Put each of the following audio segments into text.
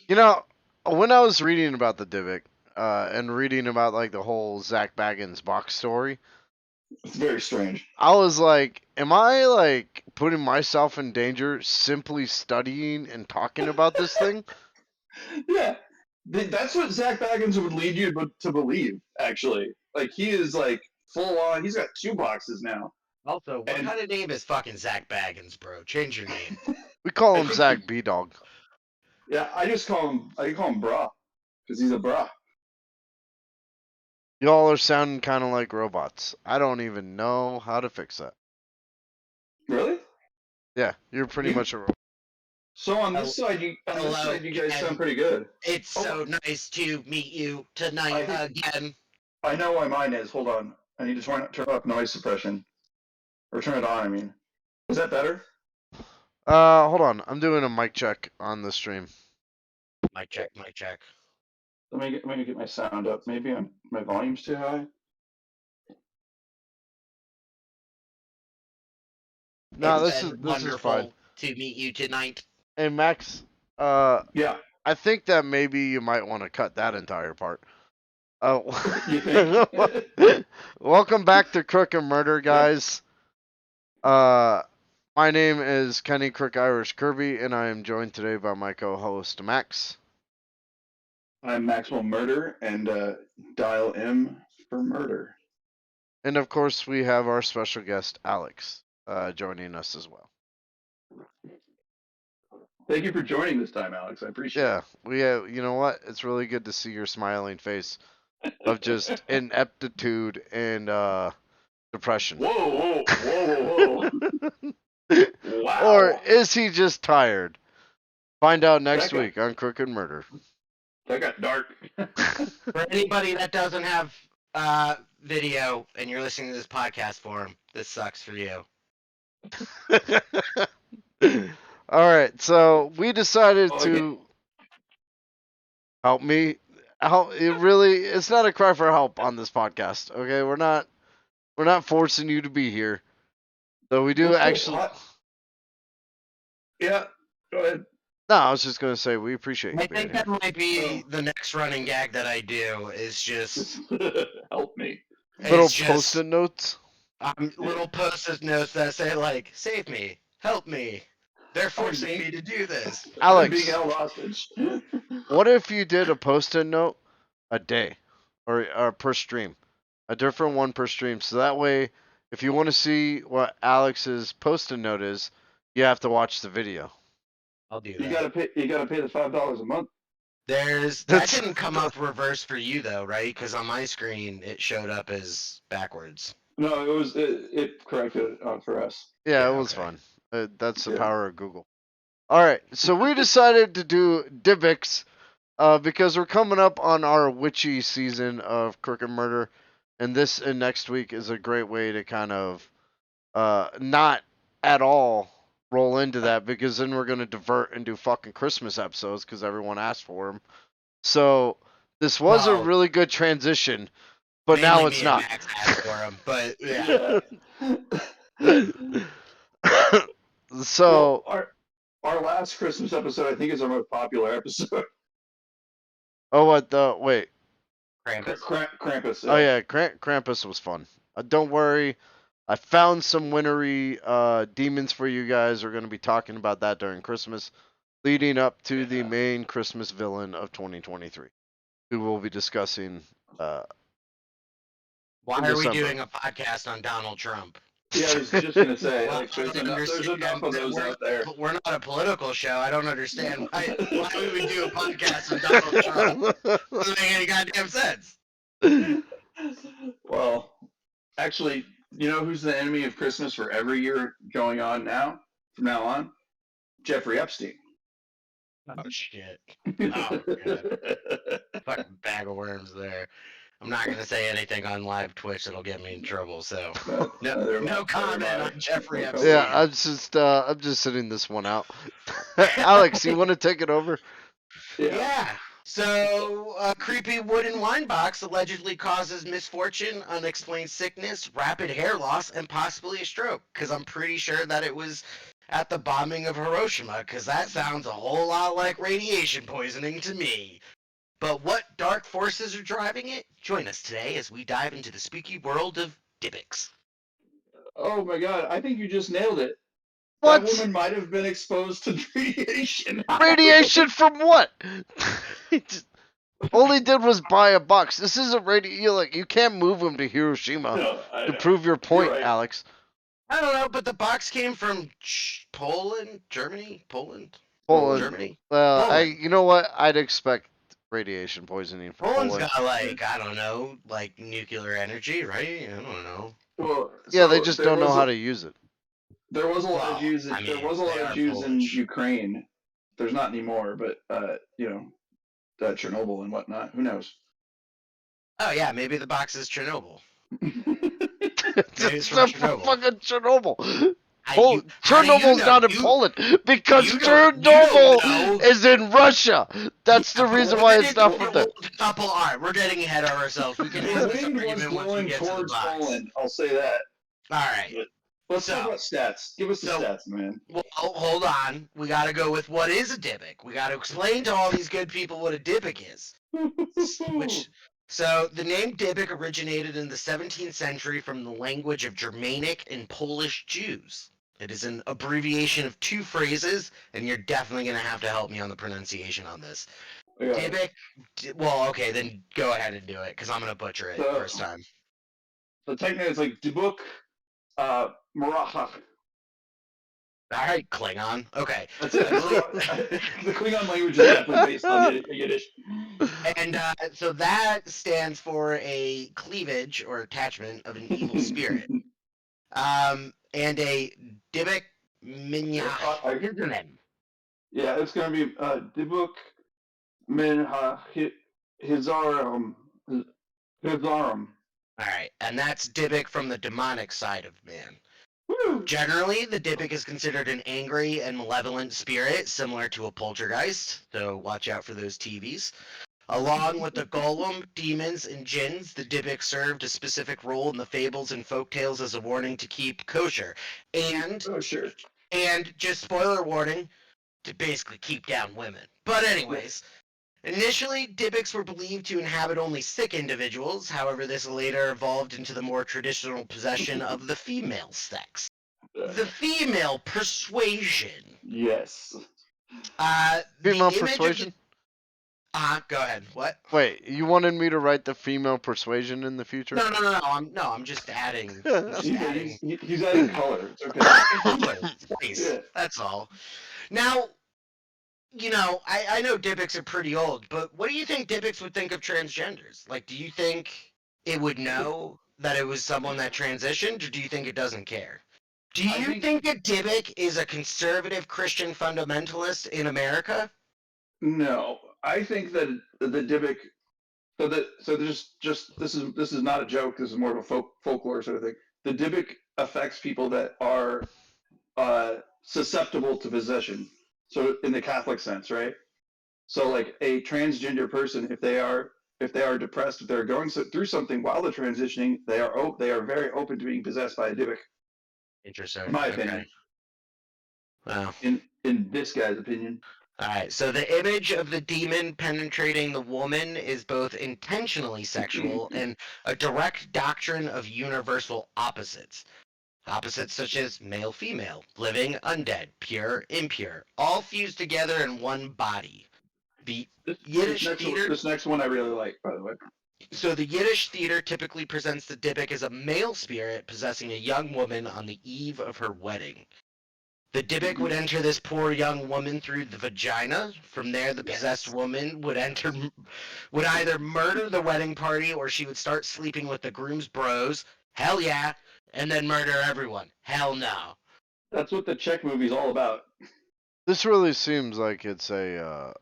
You know, when I was reading about the Dybbuk, and reading about like the whole Zach Baggins box story, It's very strange. I was like, am I like putting myself in danger simply studying and talking about this thing? Yeah, that's what Zach Baggins would lead you to believe. Actually, like he is like full on. He's got 2 boxes now. Also, what And kind of name is fucking Zach Baggins, bro? Change your name. We call I him think Zach B Dog. yeah, I call him bra because he's a bra. Y'all are sounding kind of like robots. I don't even know how to fix that. Really? Yeah, you're pretty You, much a robot. so on Hello, this side, you guys sound and pretty good. it's Oh, so nice to meet you tonight I again. I know why mine is. Hold on, I need to turn up noise suppression or turn it on. I mean, is that better? Hold on. I'm doing a mic check on the stream. Mic check, mic check. Let me get my sound up. Maybe my volume's too high. No, It's this is been this is fine. wonderful to meet you tonight. Hey Max, uh, Yeah, I think that maybe you might want to cut that entire part. you think? Welcome back to Crook and Murder, guys. Uh, my name is Kenny Crook Irish Kirby, and I am joined today by my co-host Max. I'm Maxwell Murder and dial M for murder. And of course, we have our special guest Alex joining us as well. Thank you for joining this time, Alex. I appreciate Yeah, we have. You know what? It's really good to see your smiling face of just it. ineptitude and depression. Whoa, whoa, whoa, whoa, whoa. Or Wow. is he just tired? Find out next That got, week on Crooked Murder. that got dark. For anybody that doesn't have video and you're listening to this podcast form, this sucks for you. All right, so we decided Oh, to help me. Help it really. It's not a cry for help on this podcast. Okay, we're not forcing you to be here. Though we do Let's actually. Yeah, go ahead. No, I was just gonna say we appreciate you I being think here. that might be the next running gag that I do is just Help me. Little it's just post-it notes. little post-it notes that say like "Save me, help me." They're forcing me to do this. I'm being Alex, held hostage. what if you did a post-it note a day, or per stream, a different one per stream, so that way, if you want to see what Alex's post-it note is, you have to watch the video. I'll do You that. gotta pay the $5 a month. That That's didn't come up reverse for you though, right? Because on my screen it showed up as backwards. No, it corrected it for us. yeah, Yeah, it was okay. fun. That's the Yeah. power of Google. All right, so we decided to do Dybbuks, because we're coming up on our witchy season of Crook and Murder, and this and next week is a great way to kind of not at all roll into that, because then we're gonna divert and do fucking Christmas episodes because everyone asked for them. So this was a Well, really good transition, but mainly now it's me and not. Max asked for them, but yeah. So, Well, our last Christmas episode, I think, is our most popular episode. oh, what the wait? Krampus. Krampus. Oh yeah, Krampus was fun. Don't worry, I found some wintry demons for you guys. We're going to be talking about that during Christmas, leading up to the main Christmas villain of 2023, who we'll be discussing. Why in are we December. doing a podcast on Donald Trump? Yeah, I was just gonna say, Well, like, I don't there's enough understand of that those out there. we're not a political show. I don't understand why would we do a podcast on Donald Trump? Doesn't make any goddamn sense. Well, actually, you know who's the enemy of Christmas for every year going on now? From now on, Jeffrey Epstein. Oh shit! Oh god! Fucking bag of worms there. I'm not gonna say anything on live Twitch that'll get me in trouble. So no comment on Jeffrey Epstein. Yeah, I'm just sitting this one out. Alex, you want to take it over? Yeah. So, a creepy wooden wine box allegedly causes misfortune, unexplained sickness, rapid hair loss, and possibly a stroke. Because I'm pretty sure that it was at the bombing of Hiroshima, because that sounds a whole lot like radiation poisoning to me. But what dark forces are driving it? Join us today as we dive into the spooky world of Dybbuks. Oh my god, I think you just nailed it. What? That woman might have been exposed to radiation. Radiation from what? All he did was buy a box. This isn't you can't move him to Hiroshima No, I to know. prove your point, You're right. Alex. I don't know, but the box came from Poland, Germany, Poland. Germany. Well, Poland. you know what? I'd expect radiation poisoning from Poland's Poland. got I don't know, like nuclear energy, right? I don't know. Well, Yeah, so they just there don't know was how a- to use it. There was a lot Well, of Jews. I There mean, was a lot they of are Jews in Polish. Ukraine. There's not anymore, but Chernobyl and whatnot. Who knows? Oh yeah, maybe the box is Chernobyl. It's from not Chernobyl. fucking Chernobyl. How do you Chernobyl's know? not in Poland because you don't Chernobyl know. is in Russia. That's the Yeah, but reason we're why getting it's not into from there. Couple, all right, we're getting ahead of ourselves. We can The have this wind was argument once we blowing get to the towards box. Poland. I'll say that. All right. Let's So- talk about stats. Give us the so- stats, man. Well, hold on. We got to go with what is a Dybbuk. We got to explain to all these good people what a Dybbuk is. So the name Dybbuk originated in the 17th century from the language of Germanic and Polish Jews. It is an abbreviation of two phrases, and you're definitely going to have to help me on the pronunciation on this. Yeah. Dybbuk. Well, okay, then go ahead and do it, because I'm going to butcher it So- first time. So technically, it's like Dybbuk, Maraha. All right, Klingon. Okay. That's it. The Klingon language is definitely based on Yiddish. And so that stands for a cleavage or attachment of an evil spirit. And a Dybbuk Minyah. Yeah, it's gonna be Dybbuk Min Hizarum. Hizarum. All right, and that's Dybbuk from the demonic side of man. Woo! Generally, the Dybbuk is considered an angry and malevolent spirit, similar to a poltergeist, so watch out for those TVs. Along with the golem, demons, and jinns, the Dybbuk served a specific role in the fables and folktales as a warning to keep kosher. And Oh, sure. just spoiler warning, to basically keep down women. But anyways, initially, Dybbuks were believed to inhabit only sick individuals. However, this later evolved into the more traditional possession of the female sex. The female persuasion. Yes. Female persuasion? Go ahead. What? Wait, you wanted me to write the female persuasion in the future? No. I'm just adding. He's adding color. It's okay. Please. Yeah. That's all. Now, I know Dybbuks are pretty old, but what do you think Dybbuks would think of transgenders? Like, do you think it would know that it was someone that transitioned, or do you think it doesn't care? Do you think a Dybbuk is a conservative Christian fundamentalist in America? No, I think that the Dybbuk. So this is not a joke. This is more of a folklore sort of thing. The Dybbuk affects people that are susceptible to possession. So in the Catholic sense, right? So like a transgender person, if they are depressed, if they're going through something while they're transitioning, they are very open to being possessed by a Dybbuk. Interesting. In my opinion. Wow. In this guy's opinion. Alright, so the image of the demon penetrating the woman is both intentionally sexual and a direct doctrine of universal opposites. Opposites such as male-female, living, undead, pure, impure, all fused together in one body. The Yiddish theater. This next one I really like, by the way. So the Yiddish theater typically presents the Dybbuk as a male spirit possessing a young woman on the eve of her wedding. The Dybbuk would enter this poor young woman through the vagina. From there, the possessed woman would either murder the wedding party or she would start sleeping with the groom's bros. Hell yeah. And then murder everyone. Hell no. That's what the Czech movie's all about. This really seems like it's a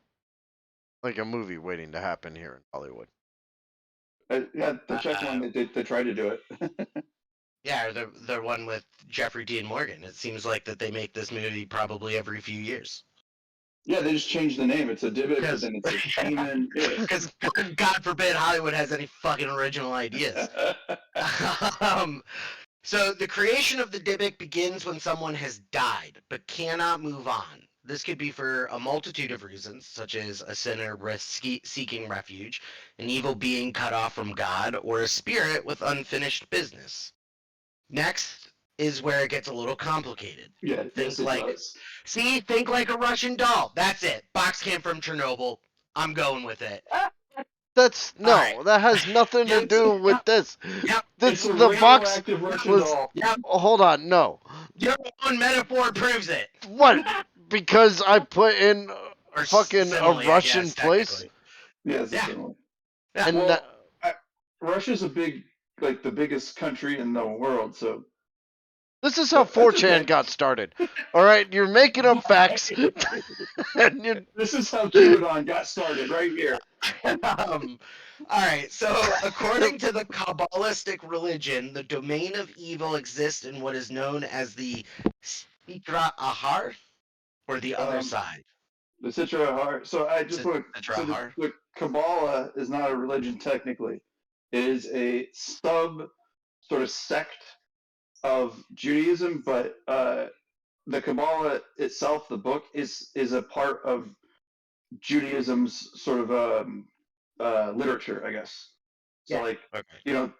movie waiting to happen here in Hollywood. Yeah, the Czech one, they tried to do it. Yeah, or the one with Jeffrey Dean Morgan. It seems like that they make this movie probably every few years. Yeah, they just changed the name. It's a Dybbuk, but then it's a demon. Because God forbid Hollywood has any fucking original ideas. So the creation of the Dybbuk begins when someone has died, but cannot move on. This could be for a multitude of reasons, such as a sinner seeking refuge, an evil being cut off from God, or a spirit with unfinished business. Next is where it gets a little complicated. Yeah, yes, Think it like, does. think like a Russian doll. That's it. Box came from Chernobyl. I'm going with it. That's All right. no, that has nothing to Yep. do with Yep. this. Yep. It's This a the box radioactive Russian was. doll. Yep. Oh, hold on, no. Your own metaphor proves it. What? Because I put in Or fucking a simile, I Russian guess, place, technically. Yeah, it's a Yeah. similar. Yeah. and Well, Russia's a big, like the biggest country in the world, so this is how that's 4chan okay. got started. All right, you're making up facts, and you. This is how QAnon got started, right here. All right. So, according to the Kabbalistic religion, the domain of evil exists in what is known as the Sitra Ahar, or the other Um, side. the Citra Heart. So I just want to. Sitra So Ahar. the Kabbalah is not a religion technically. It is a sub sort of sect of Judaism, but the Kabbalah itself, the book, is a part of Judaism's sort of literature, I guess. So Yeah. like Okay.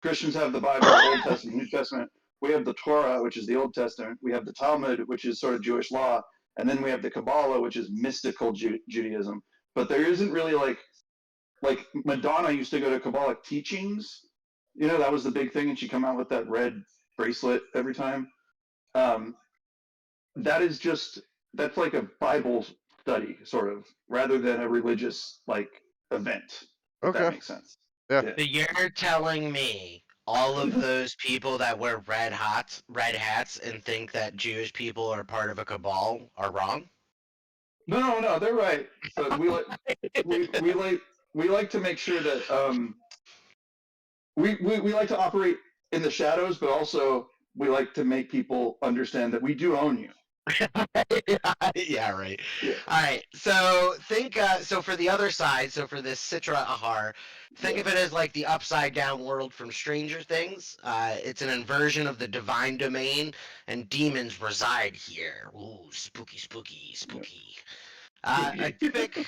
Christians have the Bible, Old Testament, New Testament. We have the Torah, which is the Old Testament. We have the Talmud, which is sort of Jewish law, and then we have the Kabbalah, which is mystical Judaism. But there isn't really like Madonna used to go to Kabbalic teachings. That was the big thing, and she'd come out with that red bracelet every time. Um, that is just that's like a Bible study, sort of, rather than a religious like event, if that Okay. makes sense. Yeah. Yeah. So you're telling me all of those people that wear red hats, and think that Jewish people are part of a cabal are wrong? No, they're right. But we like to make sure that we like to operate in the shadows, but also we like to make people understand that we do own you. Yeah, right. Yeah. All right. So think. So for the other side, so for this Sitra Ahar, think Yeah. of it as like the upside down world from Stranger Things. It's an inversion of the divine domain, and demons reside here. Ooh, spooky, spooky, spooky. A Dybbuk,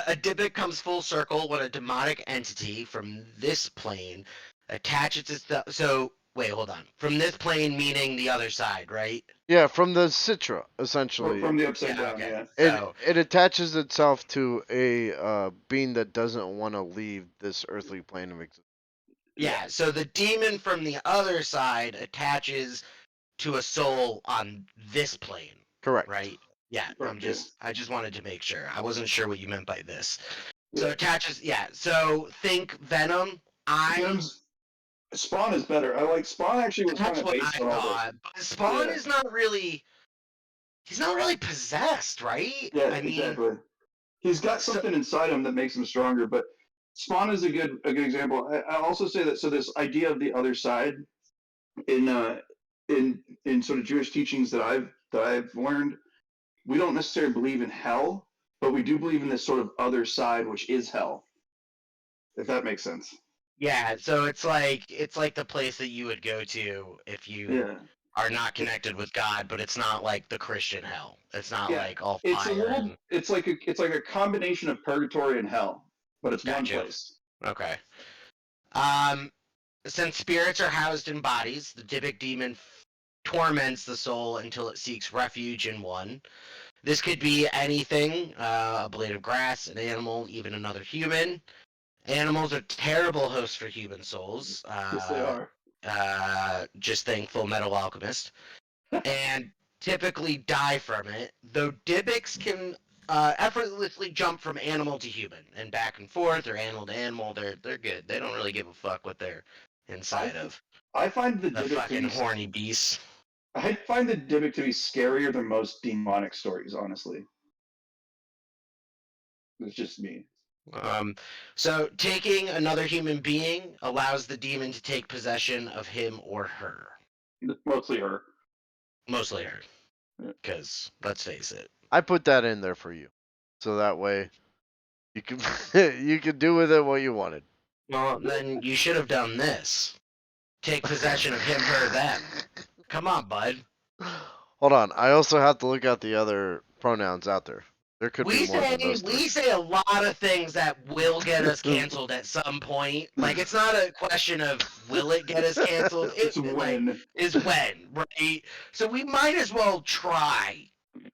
a Dybbuk comes full circle when a demonic entity from this plane attaches itself. So wait, hold on. From this plane, meaning the other side, right? Yeah, from the Citra, essentially. From the upside Yeah. down, Okay. yeah. So It attaches itself to a being that doesn't want to leave this earthly plane of existence. yeah. So the demon from the other side attaches to a soul on this plane, Correct. right? Yeah. Correct, yeah. I just wanted to make sure. I wasn't sure what you meant by this. So Yeah. attaches. Yeah. So think Venom. Venom's Spawn is better. I like Spawn actually was kind That's of what based I on all this. thought. But Spawn Yeah. is not really. He's not really possessed, right? Yeah, I mean, exactly. He's got so something inside him that makes him stronger, but Spawn is a good example. I'll also say that this idea of the other side in in sort of Jewish teachings that I've learned, we don't necessarily believe in hell, but we do believe in this sort of other side, which is hell. If that makes sense. yeah. So it's like the place that you would go to if you Yeah. are not connected with God, but it's not like the Christian hell. It's not Yeah. like all It's a fire little. and It's like a combination of purgatory and hell, but it's one gotcha. place. Okay. Um, since spirits are housed in bodies, the Dybbuk demon torments the soul until it seeks refuge in one. This could be anything: a blade of grass, an animal, even another human. Animals are terrible hosts for human souls. Yes, they are. Just think Full Metal Alchemist. And typically die from it, though Dybbuks can effortlessly jump from animal to human and back and forth, or animal to animal. They're good. They don't really give a fuck what they're I inside of. I find the The Dybbuk to fucking be horny beasts. I find the Dybbuk to be scarier than most demonic stories. Honestly, it's just me. Um, so taking another human being allows the demon to take possession of him or her. Mostly her. Mostly her, Yeah. because let's face it. I put that in there for you, so that way you can you can do with it what you wanted. Well, then you should have done this. take possession of him, her, them. Come on, bud. Hold on. I also have to look at the other pronouns out there. There could be We more than say those three. we say a lot of things that will get us canceled at some point. Like it's not a question of will it get us canceled. It's Like when. is when, right? So we might as well try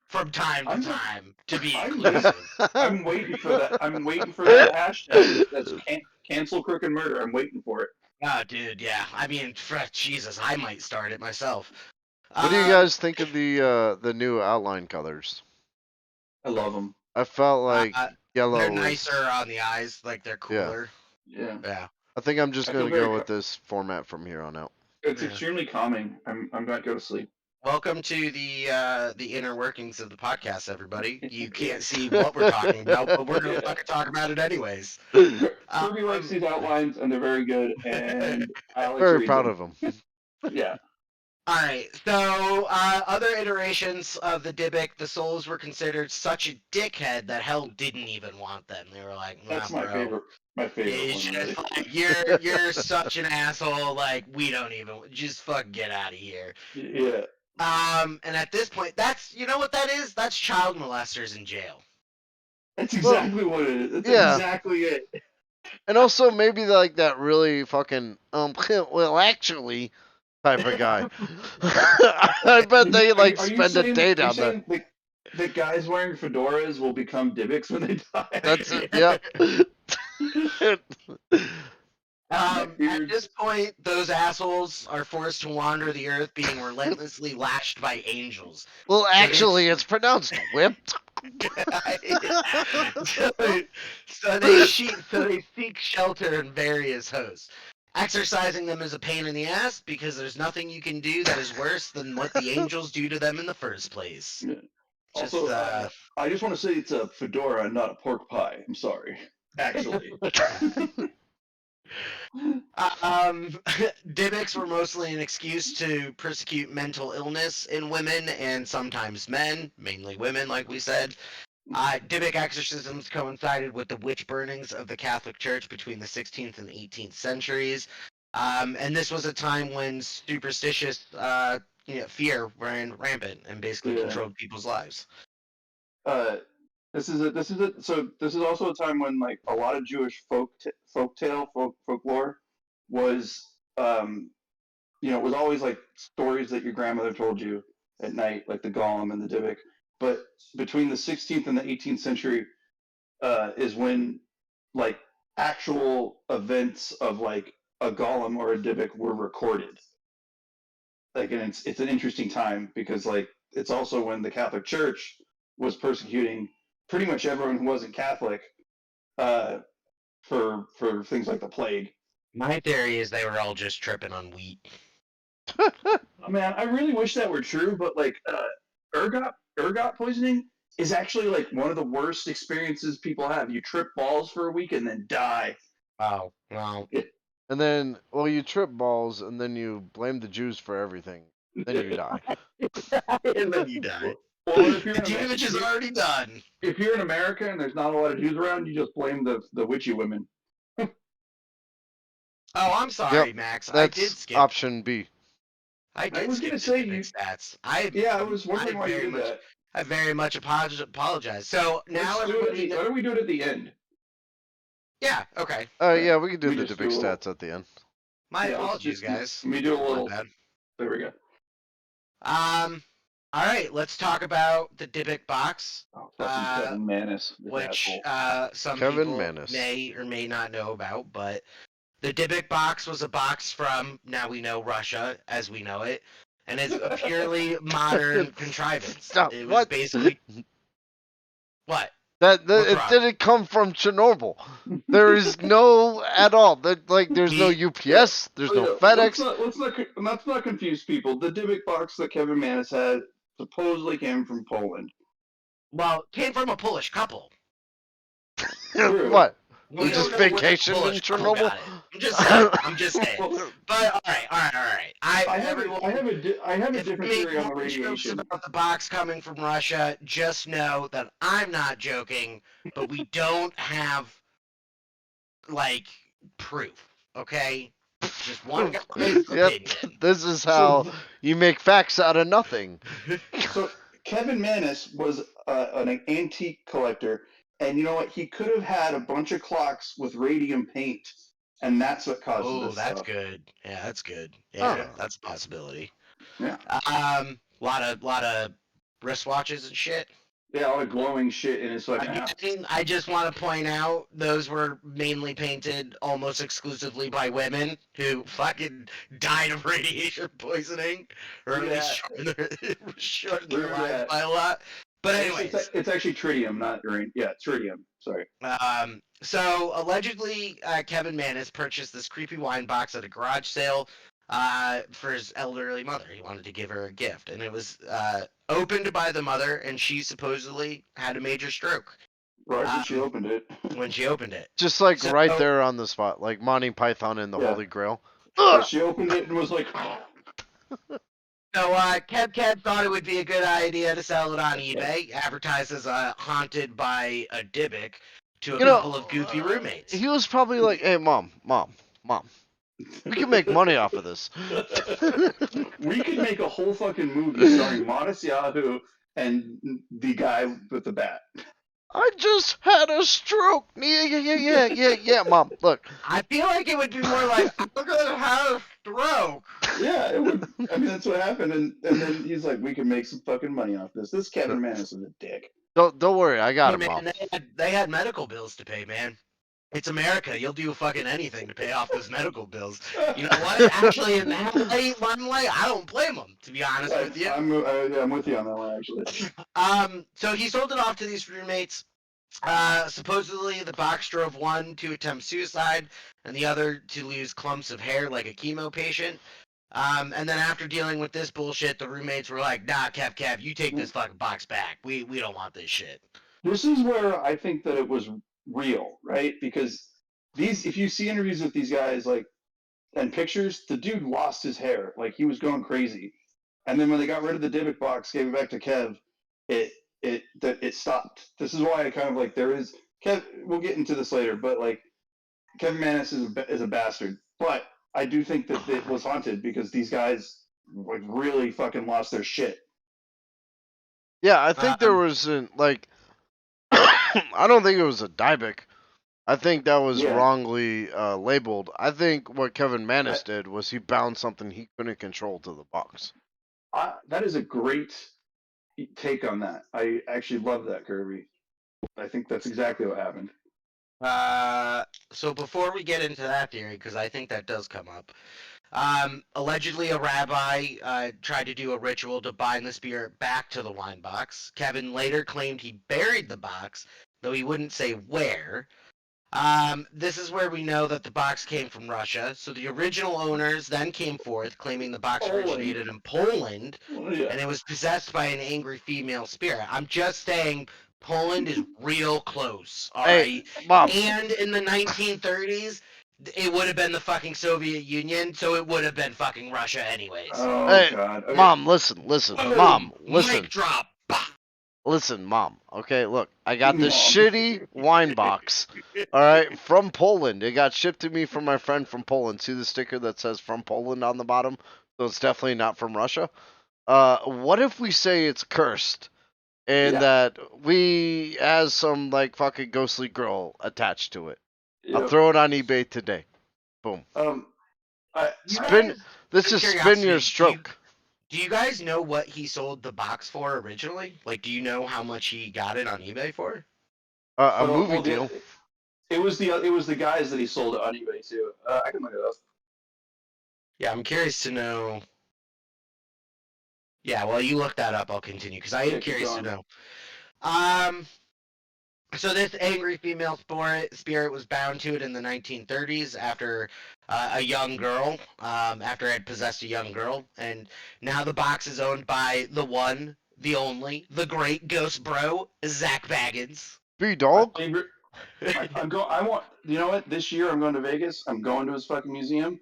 from time to I'm- time to be I'm inclusive. I'm waiting for that. I'm waiting for that hashtag. That's cancel Crook and Murder. I'm waiting for it. Oh, dude, yeah. I mean, Jesus, I might start it myself. What do you guys think of the new outline colors? I love them. I felt like They're yellow was. nicer on the eyes, like they're cooler. Yeah. Yeah. I think I'm just I feel gonna very go with this format from here on out. It's Yeah. extremely calming. I'm about to go to sleep. Welcome to the inner workings of the podcast, everybody. You can't see what we're talking about, but we're gonna fucking talk about it anyways. Kirby likes these outlines, and they're very good. And Alex Very reads proud them. of him. Yeah. All right. So other iterations of the Dybbuk, the souls were considered such a dickhead that hell didn't even want them. They were like, nah, That's my bro. favorite. My favorite It's one. just Really. like, you're such an asshole. Like we don't even just fuck get out of here. Yeah. And at this point, that's you know what that is? That's child molesters in jail. That's exactly what it is. That's yeah. exactly it. And also maybe like that really fucking well actually type of guy. I bet they like Are you spend a saying- day are you down there. saying the guys wearing fedoras will become Dybbuks when they die. That's it. Yep. At this point, those assholes are forced to wander the earth, being relentlessly lashed by angels. Well, actually, it's pronounced whipped. so they seek shelter in various hosts. Exercising them is a pain in the ass because there's nothing you can do that is worse than what the angels do to them in the first place. Yeah. Just, Also, I just want to say it's a fedora, not a pork pie. I'm sorry. Actually. Dybbuks were mostly an excuse to persecute mental illness in women and sometimes men, mainly women, like we said. Dybbuk exorcisms coincided with the witch burnings of the Catholic Church between the 16th and 18th centuries. And this was a time when superstitious fear ran rampant and basically controlled people's lives. This is also a time when like a lot of Jewish folklore was was always like stories that your grandmother told you at night, like the Golem and the Dybbuk. But between the 16th and the 18th century is when like actual events of like a Golem or a Dybbuk were recorded. Like, and it's an interesting time because like it's also when the Catholic Church was persecuting pretty much everyone who wasn't Catholic for things like the plague. My theory is they were all just tripping on wheat. Man, I really wish that were true, but like ergot poisoning is actually like one of the worst experiences people have. You trip balls for a week and then die. Oh, well. And then, well, you trip balls, and then you blame the Jews for everything. Then you die. And then you die. Well, if you're The damage is already done. If you're in America and there's not a lot of Jews around, you just blame the witchy women. Oh, I'm sorry, Yep, Max. I That's did skip. option B. I did was skip gonna the say Dybbuk you- stats. I was wondering why you did that. I very much apologize. So now everybody. Why don't we do it at the end? Yeah. Okay. Yeah, we can do We the just Dybbuk do a little- stats at the end. My Yeah, let's apologies, just- guys. Let me do a My little. bad. There we go. All right. Let's talk about the Dybbuk box, Oh, fucking Kevin Manis, this which asshole. some Kevin people Manis. may or may not know about. But the Dybbuk box was a box from now we know Russia as we know it, and it's a purely modern contrivance. Stop. It was What? basically what? That What's it wrong? didn't come from Chernobyl. There is no at all. There's no UPS. There's no FedEx. Let's not confuse people. The Dybbuk box that Kevin Manis had supposedly came from Poland. Well, it came from a Polish couple. True. What? We We don't just know where the vacationed in Polish couple Chernobyl. got it. I'm just saying. I'm just saying. Well, But all right. I have a If different you make theory on the more jokes radiation. about the box coming from Russia, just know that I'm not joking, but we don't have like proof. Okay. Just one guy's Yep, opinion. this is So how th- you make facts out of nothing. So Kevin Mannis was an antique collector, and you know what? He could have had a bunch of clocks with radium paint, and that's what caused Oh, this that's stuff. good. Yeah, that's good. Oh. Yeah, that's a possibility. Yeah, Lot of wristwatches and shit. yeah, all the glowing shit in his fucking house. Again, I just want to point out those were mainly painted almost exclusively by women who fucking died of radiation poisoning, or at least shortened their lives by a lot. But anyways, It's actually tritium, not uranium. Yeah, tritium. Sorry. so allegedly, Kevin Mannis purchased this creepy wine box at a garage sale for his elderly mother. He wanted to give her a gift, and it was opened by the mother, and she supposedly had a major stroke Right when she opened it. when she opened it. Just like So- right there on the spot, like Monty Python and the Yeah. Holy Grail. Yeah, she opened it and was like, So Kev thought it would be a good idea to sell it on eBay, advertised as haunted by a Dybbuk to a couple of goofy roommates. He was probably like, "Hey, mom, we can make money off of this." we could make a whole fucking movie starring Modest Yahoo and the guy with the bat. I just had a stroke. Yeah, mom. Look, I feel like it would be more like, I'm gonna have a stroke. Yeah, it would. I mean, that's what happened, and then he's like, "We can make some fucking money off this." This Kevin Mannis is a dick. don't worry, I got Hey, it, mom. man, they had medical bills to pay, man. It's America. You'll do fucking anything to pay off those medical bills. You know what? Actually, in that one way, I don't blame them, to be honest with you. I'm with you on that one, actually. So he sold it off to these roommates. Supposedly, the box drove one to attempt suicide, and the other to lose clumps of hair like a chemo patient. And then after dealing with this bullshit, the roommates were like, "Nah, Kev, you take this fucking box back. We don't want this shit." This is where I think that it was real, right? Because if you see interviews with these guys, like, and pictures, the dude lost his hair, like he was going crazy. And then when they got rid of the Dybbuk box, gave it back to Kev, it stopped. This is why I kind of like there is Kev. We'll get into this later, but like Kevin Mannis is a bastard. But I do think that it was haunted because these guys like really fucking lost their shit. Yeah, I think there was like, I don't think it was a Dybbuck. I think that was wrongly labeled. I think what Kevin Mannis did was he bound something he couldn't control to the box. That is a great take on that. I actually love that, Kirby. I think that's exactly what happened. So before we get into that theory, because I think that does come up, allegedly a rabbi tried to do a ritual to bind the spirit back to the wine box. Kevin later claimed he buried the box, though he wouldn't say where. This is where we know that the box came from Russia. So the original owners then came forth claiming the box originated in Poland, and it was possessed by an angry female spirit. I'm just saying Poland is real close, all right? Mom. And in the 1930s, it would have been the fucking Soviet Union, so it would have been fucking Russia anyways. Oh, hey, God. Okay. Mom, listen. Mom, listen. Mic drop. Listen, Mom. Okay, look, I got this shitty wine box. All right, from Poland. It got shipped to me from my friend from Poland. See the sticker that says "from Poland" on the bottom? So it's definitely not from Russia. What if we say it's cursed, and that we has some like fucking ghostly girl attached to it? Yep. I'll throw it on eBay today. Boom. Spin. This is spin your stroke. Do you guys know what he sold the box for originally? Like, do you know how much he got it on eBay for? A movie deal. It was the guys that he sold it on eBay to. I can look it up. Yeah, I'm curious to know. Yeah, well, you look that up. I'll continue because I am curious to know. So this angry female spirit was bound to it in the 1930s after a young girl, after it had possessed a young girl, and now the box is owned by the one, the only, the great ghost bro, Zach Baggins. B-Dog. I want. You know what? This year I'm going to Vegas. I'm going to his fucking museum,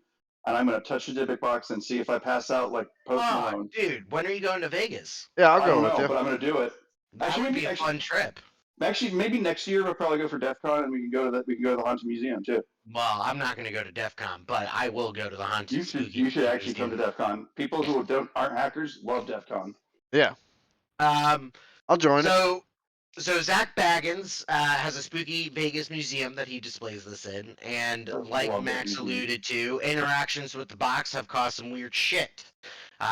and I'm going to touch the Dybbuk box and see if I pass out like Post Malone. Dude, when are you going to Vegas? Yeah, I'll go with you. But I'm going to do it. That would be a fun trip. Actually, maybe next year we'll probably go for DEF CON, and we can go to the Haunted Museum too. Well, I'm not going to go to DEF CON, but I will go to the Haunted You should actually Museum. come to DEF CON. People who aren't hackers love DEF CON. Yeah. I'll join it. So Zach Baggins has a spooky Vegas museum that he displays this in, and like Max alluded to, interactions with the box have caused some weird shit.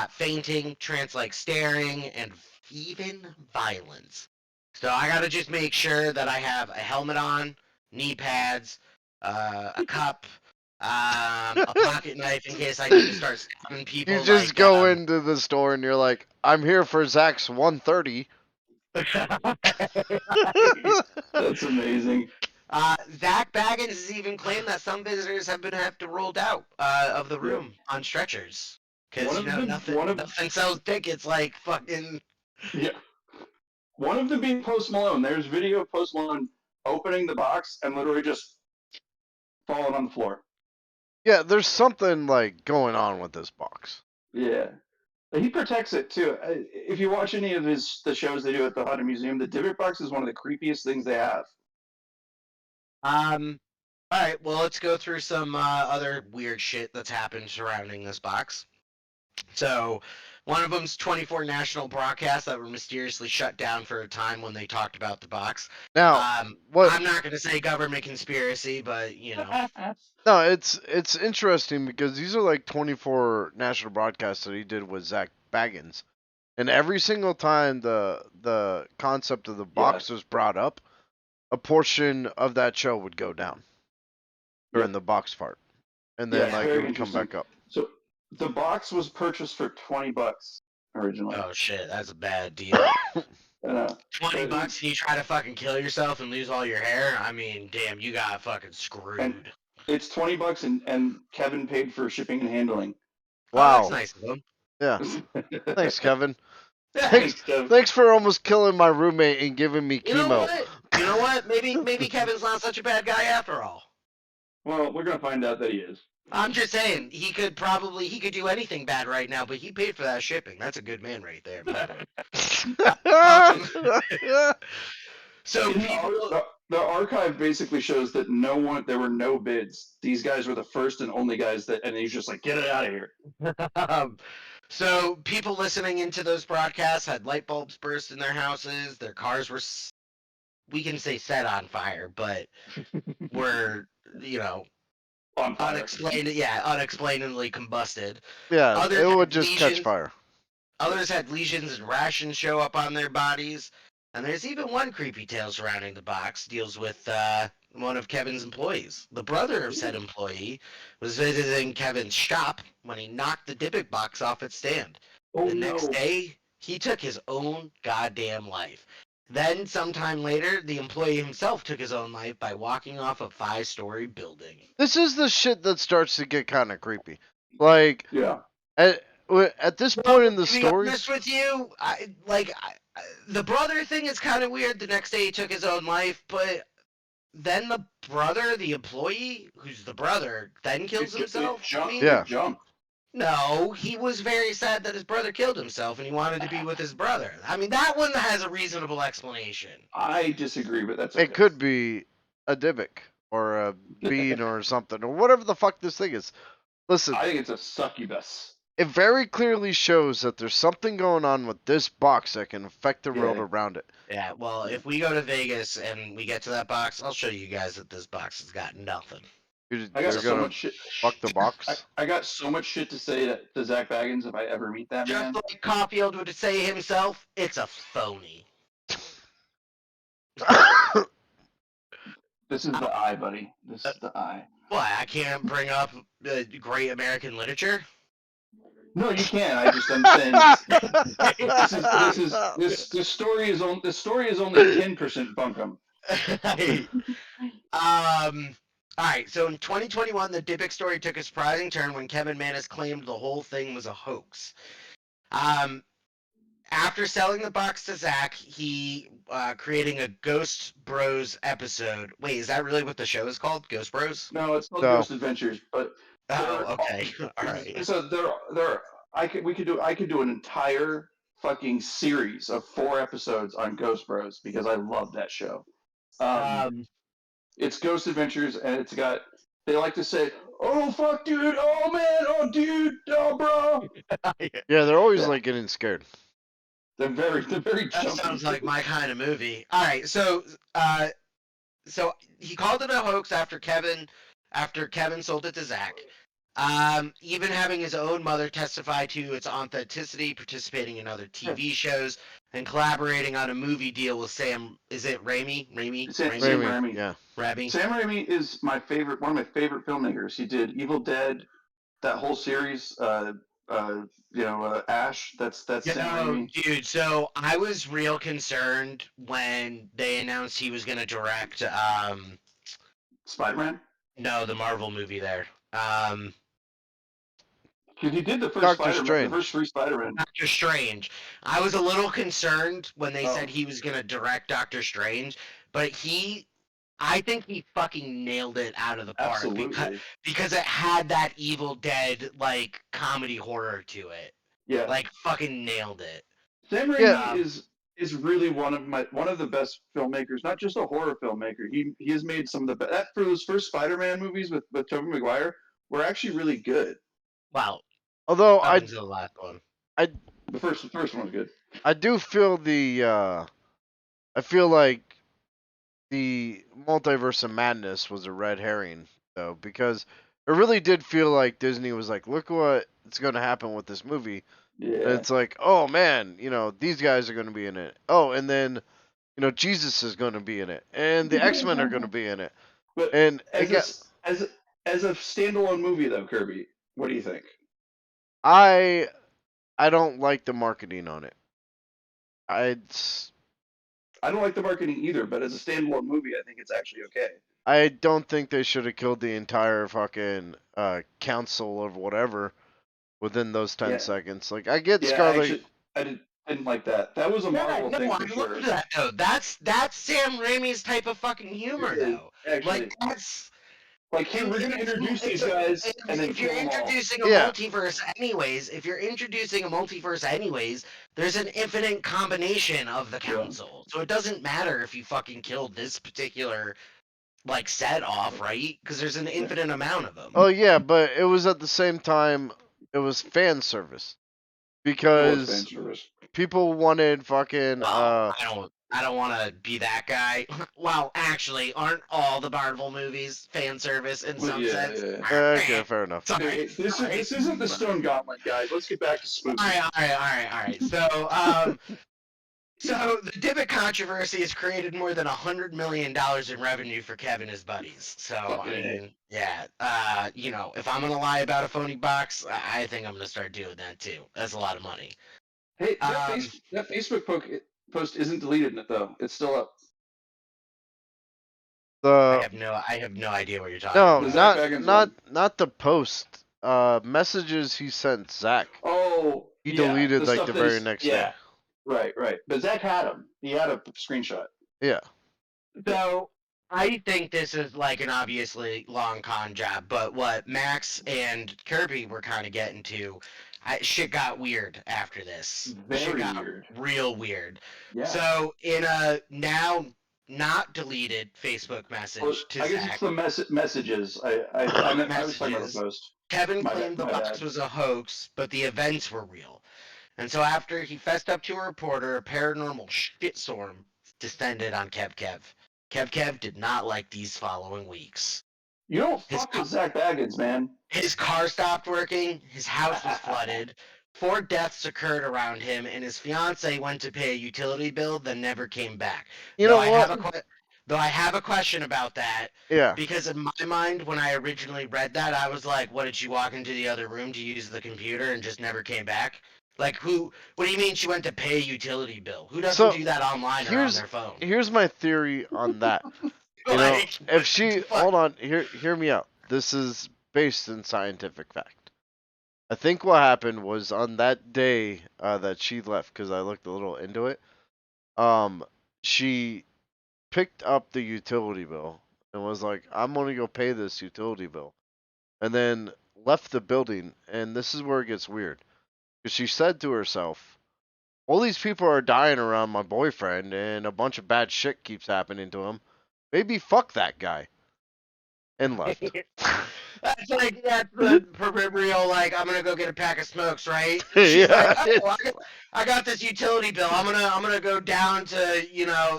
Fainting, trance-like staring, and even violence. So I gotta just make sure that I have a helmet on, knee pads, a cup, a pocket knife in case I need to start stabbing people. You just go into the store and you're like, I'm here for Zach's 130. That's amazing. Zach Baggins has even claimed that some visitors have to rolled out of the room on stretchers. Because nothing sells tickets like fucking. Yeah. One of them being Post Malone. There's video of Post Malone opening the box and literally just falling on the floor. Yeah, there's something like going on with this box. Yeah. He protects it too. If you watch any of the shows they do at the Haunted Museum, the Dybbuk box is one of the creepiest things they have. All right, well, let's go through some other weird shit that's happened surrounding this box. So, one of them's 24 national broadcasts that were mysteriously shut down for a time when they talked about the box. Now, I'm not going to say government conspiracy, but you know. No, it's interesting because these are like 24 national broadcasts that he did with Zach Baggins, and every single time the concept of the box was brought up, a portion of that show would go down during the box part, and then it would come back up. So the box was purchased for $20 originally. Oh shit, that's a bad deal. $20 and you try to fucking kill yourself and lose all your hair? I mean, damn, you got fucking screwed. And it's $20 and Kevin paid for shipping and handling. Wow. Oh, that's nice of him. Yeah. Thanks, Kevin. Kevin. Thanks for almost killing my roommate and giving me chemo. You know what? Maybe Kevin's not such a bad guy after all. Well, we're gonna find out that he is. I'm just saying, he could do anything bad right now, but he paid for that shipping. That's a good man right there. So the archive basically shows that there were no bids. These guys were the first and only guys and he's just like, get it out of here. So people listening into those broadcasts had light bulbs burst in their houses. Their cars were, we can say, set on fire, but were, unexplainably combusted. Yeah, Others it would just catch fire. Others had lesions and rashes show up on their bodies. And there's even one creepy tale surrounding the box, deals with one of Kevin's employees. The brother of said employee was visiting Kevin's shop when he knocked the Dybbuk box off its stand. The next day, he took his own goddamn life. Then, sometime later, the employee himself took his own life by walking off a 5-story building. This is the shit that starts to get kind of creepy. Like, at this point in the story... To be honest with you, the brother thing is kind of weird. The next day he took his own life, but then the brother, the employee, who's the brother, then kills himself? Jump. No, he was very sad that his brother killed himself and he wanted to be with his brother. I mean, that one has a reasonable explanation. I disagree, but that's okay. It could be a Dybbuk or a bean or something, or whatever the fuck this thing is. Listen. I think it's a succubus. It very clearly shows that there's something going on with this box that can affect the world around it. Yeah, well, if we go to Vegas and we get to that box, I'll show you guys that this box has got nothing. I got so much shit. Fuck the box. I got so much shit to say to Zach Baggins if I ever meet that man. Just like Caulfield would say himself, it's a phony. This is the eye, buddy. This is the eye. What, I can't bring up great American literature? No, you can't. I'm saying this story is only 10% bunkum. All right, so in 2021, the Dybbuk story took a surprising turn when Kevin Mannis claimed the whole thing was a hoax. After selling the box to Zach, he creating a Ghost Bros episode. Wait, is that really what the show is called? Ghost Bros? No, it's called Ghost Adventures. But okay, all right. So I could do an entire fucking series of 4 episodes on Ghost Bros because I love that show. It's Ghost Adventures, and it's got. They like to say, "Oh fuck, dude! Oh man! Oh dude! Oh bro!" Yeah, they're always Yeah. like getting scared. They're very That jumpy. sounds like my kind of movie. All right, so he called it a hoax after Kevin sold it to Zach. Even having his own mother testify to its authenticity, participating in other TV shows, and collaborating on a movie deal with Sam. Is it Raimi? Sam Raimi, Raimi. yeah. Raimi. Sam Raimi is my favorite. One of my favorite filmmakers. He did Evil Dead, that whole series. Ash. That's Sam Raimi. Dude. So I was real concerned when they announced he was gonna direct. Spider-Man. No, the Marvel movie there. Because he did the first Doctor Spider-Man, Strange. the first 3 Spider-Man. Doctor Strange. I was a little concerned when they Oh. said he was gonna direct Doctor Strange, but I think he fucking nailed it out of the park because it had that Evil Dead like comedy horror to it. Yeah. Like fucking nailed it. Sam Raimi is really one of the best filmmakers, not just a horror filmmaker. He has made some of the best. For those first Spider-Man movies with Tobey Maguire were actually really good. Wow. Although Up until the last one. The first one was good. I do feel I feel like the multiverse of madness was a red herring though, because it really did feel like Disney was like, look what's going to happen with this movie. Yeah. And it's like, oh man, these guys are going to be in it. Oh, and then Jesus is going to be in it, and the X-Men are going to be in it. But and as a standalone movie though, Kirby, what do you think? I don't like the marketing on it. I don't like the marketing either, but as a standalone movie, I think it's actually okay. I don't think they should have killed the entire fucking council or whatever within those 10 seconds. Like, I get Scarlet. I didn't like that. That was a Marvel thing for sure. I love that though. That's Sam Raimi's type of fucking humor though. Actually. Like that's like, hey, we're gonna introduce these guys, and then if you're introducing a multiverse anyways, there's an infinite combination of the council. So it doesn't matter if you fucking killed this particular like set off, right? Because there's an infinite amount of them. Oh yeah, but it was at the same time it was fan service because people wanted fucking. I don't want to be that guy. Well, actually, aren't all the Marvel movies fan service in some sense? Yeah. Okay, fair enough. Sorry. This isn't the Stone Gauntlet, guys. Let's get back to spooky. All right. So the Dybbuk controversy has created more than $100 million in revenue for Kevin and his buddies. So I mean, yeah, if I'm gonna lie about a phony box, I think I'm gonna start doing that too. That's a lot of money. Hey, that Facebook post isn't deleted though. It's still up. I have no idea what you're talking about. Not the post. Messages he sent Zach. Oh, he deleted like the very next day. Right. But Zach had him. He had a screenshot. Yeah. So I think this is like an obviously long con job, but what Max and Kirby were kind of getting to, shit got weird after this. Very weird. Real weird. Yeah. So in a now not deleted Facebook message to Zach. I guess it's the messages. I was talking about the post. Kevin claimed the box was a hoax, but the events were real. And so after he fessed up to a reporter, a paranormal shitstorm descended on Kev. Kev did not like these following weeks. You don't fuck with Zach Baggins, man. His car stopped working, his house was flooded, 4 deaths occurred around him, and his fiance went to pay a utility bill that never came back. Though I have a question about that. Yeah. Because in my mind, when I originally read that, I was like, what, did she walk into the other room to use the computer and just never came back? Like, what do you mean she went to pay a utility bill? Who doesn't do that online or on their phone? Here's my theory on that. If she, hold on, hear me out. This is based in scientific fact. I think what happened was on that day that she left, because I looked a little into it, she picked up the utility bill and was like, I'm going to go pay this utility bill. And then left the building, and this is where it gets weird. Because she said to herself, all these people are dying around my boyfriend, and a bunch of bad shit keeps happening to him. Maybe fuck that guy. And left. That's the proverbial, like, I'm gonna go get a pack of smokes, right? She's Yeah. like, oh, I got this utility bill. I'm gonna go down to,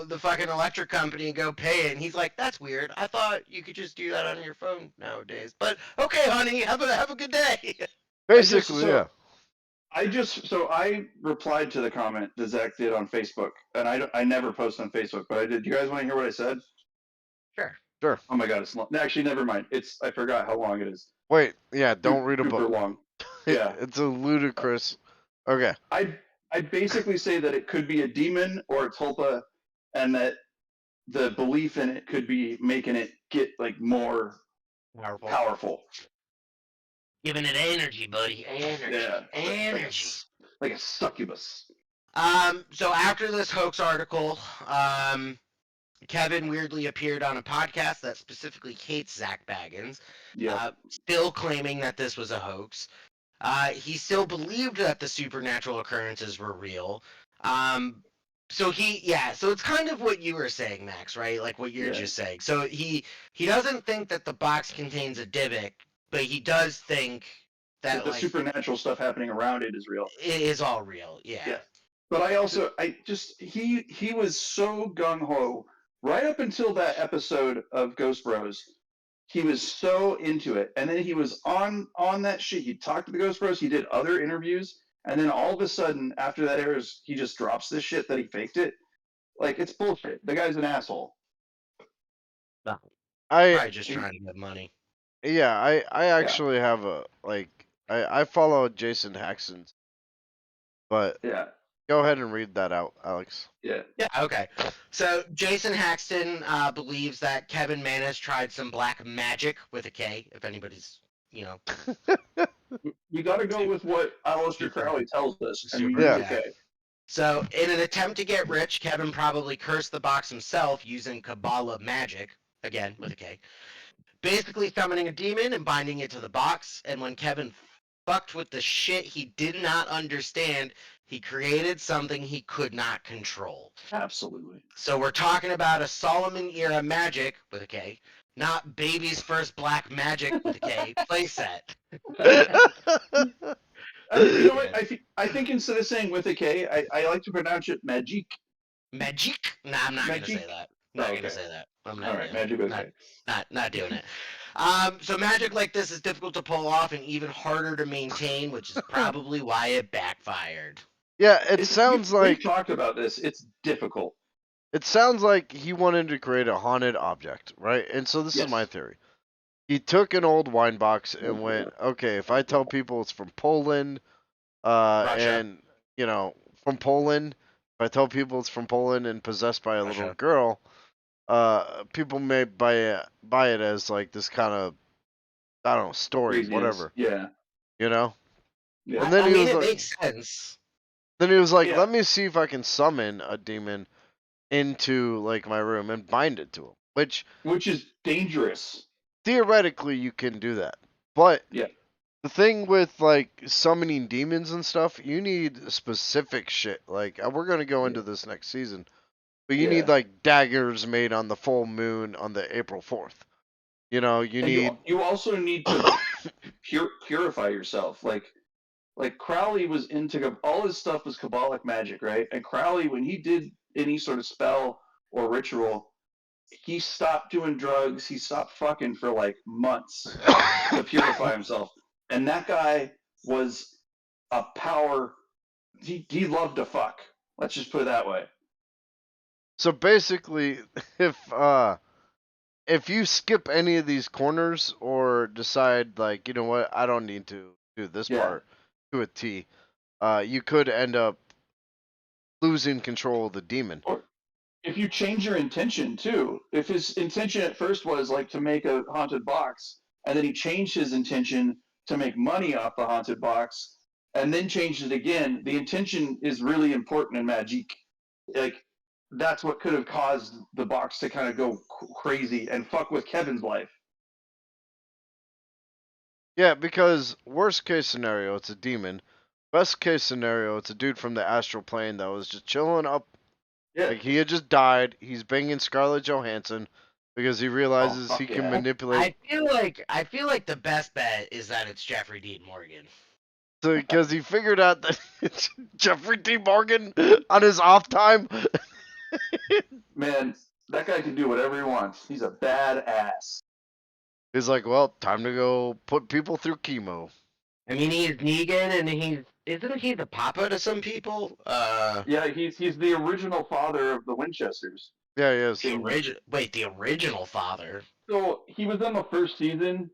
the fucking electric company and go pay it. And he's like, that's weird. I thought you could just do that on your phone nowadays. But okay, honey, have a good day. Basically, yeah. I replied to the comment that Zach did on Facebook, and I never post on Facebook, but I did. Do you guys want to hear what I said? Sure. Sure. Oh my god, it's long. Actually, never mind. I forgot how long it is. Wait, yeah, don't read a Super book. long. Yeah. It's a ludicrous. Okay. I basically say that it could be a demon or a tulpa, and that the belief in it could be making it get like more powerful. Giving it energy, buddy. Energy. Yeah. Energy. Like a succubus. So after this hoax article, Kevin weirdly appeared on a podcast that specifically hates Zach Baggins, still claiming that this was a hoax. He still believed that the supernatural occurrences were real. So it's kind of what you were saying, Max, right? Like what you're just saying. So he doesn't think that the box contains a Dybbuk, but he does think that the supernatural stuff happening around it is real. It is all real, yeah. But he was so gung ho right up until that episode of Ghost Bros. He was so into it, and then he was on that shit. He talked to the Ghost Bros. He did other interviews, and then all of a sudden, after that airs, he just drops this shit that he faked it. Like, it's bullshit. The guy's an asshole. No. Probably just trying to get money. Yeah, I actually have I follow Jason Haxton, but go ahead and read that out, Alex. Yeah, okay. So Jason Haxton believes that Kevin Manis tried some black magic with a K, if anybody's, You got to go with what Aleister Crowley tells us. So in an attempt to get rich, Kevin probably cursed the box himself using Kabbalah magic, again, with a K. Basically summoning a demon and binding it to the box, and when Kevin fucked with the shit he did not understand, he created something he could not control. Absolutely. So we're talking about a Solomon era magic with a K, not baby's first black magic with a K playset. You know what? I think instead of saying with a K, I like to pronounce it magic. Magic? Nah, I'm not gonna say that. Not gonna say that. I'm not. All right, magic. Okay. Not doing it. So magic like this is difficult to pull off and even harder to maintain, which is probably why it backfired. Yeah, it sounds like we talked about this. It's difficult. It sounds like he wanted to create a haunted object, right? And so this is my theory. He took an old wine box and went, okay, if I tell people it's from Poland, and from Poland, if I tell people it's from Poland and possessed by a little girl, people may buy it as like this kind of, I don't know, story, Craziness. Whatever. Yeah. Yeah. And then it makes sense. Then he was like, let me see if I can summon a demon into like my room and bind it to him, which is dangerous. Theoretically, you can do that, but the thing with like summoning demons and stuff, you need specific shit. Like we're gonna go into this next season, but you need like daggers made on the full moon on the April 4th. You also need to purify yourself. Like Crowley was into all his stuff was Kabbalic magic, right? And Crowley, when he did any sort of spell or ritual, he stopped doing drugs. He stopped fucking for like months to purify himself. And that guy was a power. He loved to fuck. Let's just put it that way. So basically, if you skip any of these corners or decide like, you know what, I don't need to do this part to a T, you could end up losing control of the demon. Or if you change your intention too, if his intention at first was like to make a haunted box, and then he changed his intention to make money off the haunted box, and then changed it again, the intention is really important in magic. Like, that's what could have caused the box to kind of go crazy and fuck with Kevin's life. Yeah, because worst case scenario, it's a demon. Best case scenario, it's a dude from the astral plane that was just chilling up. Yeah. Like he had just died. He's banging Scarlett Johansson because he realizes fuck he can yeah. manipulate. I feel like the best bet is that it's Jeffrey Dean Morgan. So because he figured out that it's Jeffrey D. Morgan on his off time. Man, that guy can do whatever he wants. He's a badass. He's like, well, time to go put people through chemo. I mean, he's Negan, and isn't he the papa to some people? Yeah, he's the original father of the Winchesters. Yeah, he is. The original father. So he was on the first season,